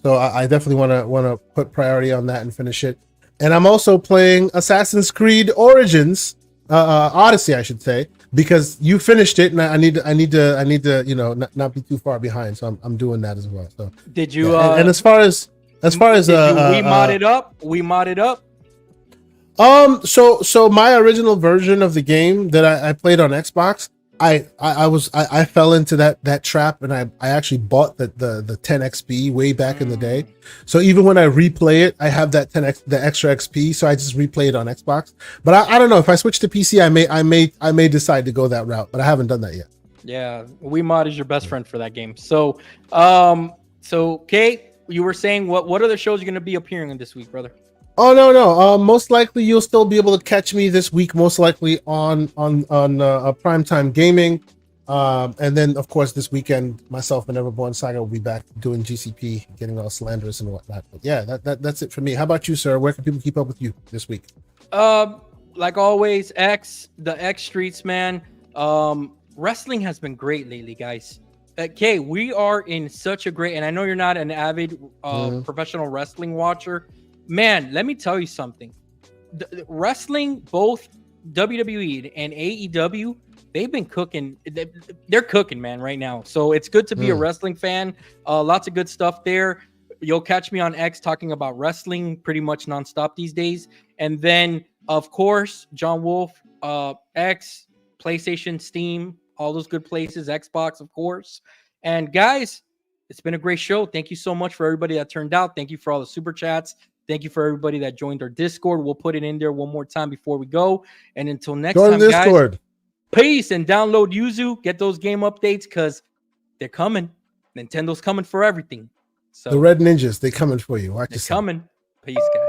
So I definitely want to put priority on that and finish it. And I'm also playing Assassin's Creed Origins, Odyssey, I should say, because you finished it, and I need to not be too far behind. So I'm doing that as well. So Did you? yeah. And as far as we mod it up. We mod it up. So my original version of the game that I played on Xbox, I fell into that trap, and I actually bought the 10 XP way back in the day. So even when I replay it, I have that the extra XP, so I just replay it on Xbox. But I don't know, if I switch to PC, I may decide to go that route, but I haven't done that yet. Yeah, WeMod is your best friend for that game. So Kate, you were saying what other shows are going to be appearing in this week, brother? Oh no. Most likely you'll still be able to catch me this week. Most likely on Primetime Gaming, and then of course this weekend, myself and Everborn Saga will be back doing GCP, getting all slanderous and whatnot. But yeah, that's it for me. How about you, sir? Where can people keep up with you this week? Like always, the X streets, man. Wrestling has been great lately, guys. Okay, we are in such a great, and I know you're not an avid professional wrestling watcher. Man, let me tell you something. The wrestling, both WWE and AEW, they've been cooking. They're cooking, man, right now. So it's good to be a wrestling fan. Lots of good stuff there. You'll catch me on X talking about wrestling pretty much nonstop these days. And then, of course, John Wolf, X, PlayStation, Steam, all those good places, Xbox, of course. And guys, it's been a great show. Thank you so much for everybody that turned out. Thank you for all the super chats. Thank you for everybody that joined our Discord. We'll put it in there one more time before we go. And until next time, Discord. Guys, peace, and download Yuzu. Get those game updates because they're coming. Nintendo's coming for everything. So the Red Ninjas, they coming for you. Watch they're coming. Peace, guys.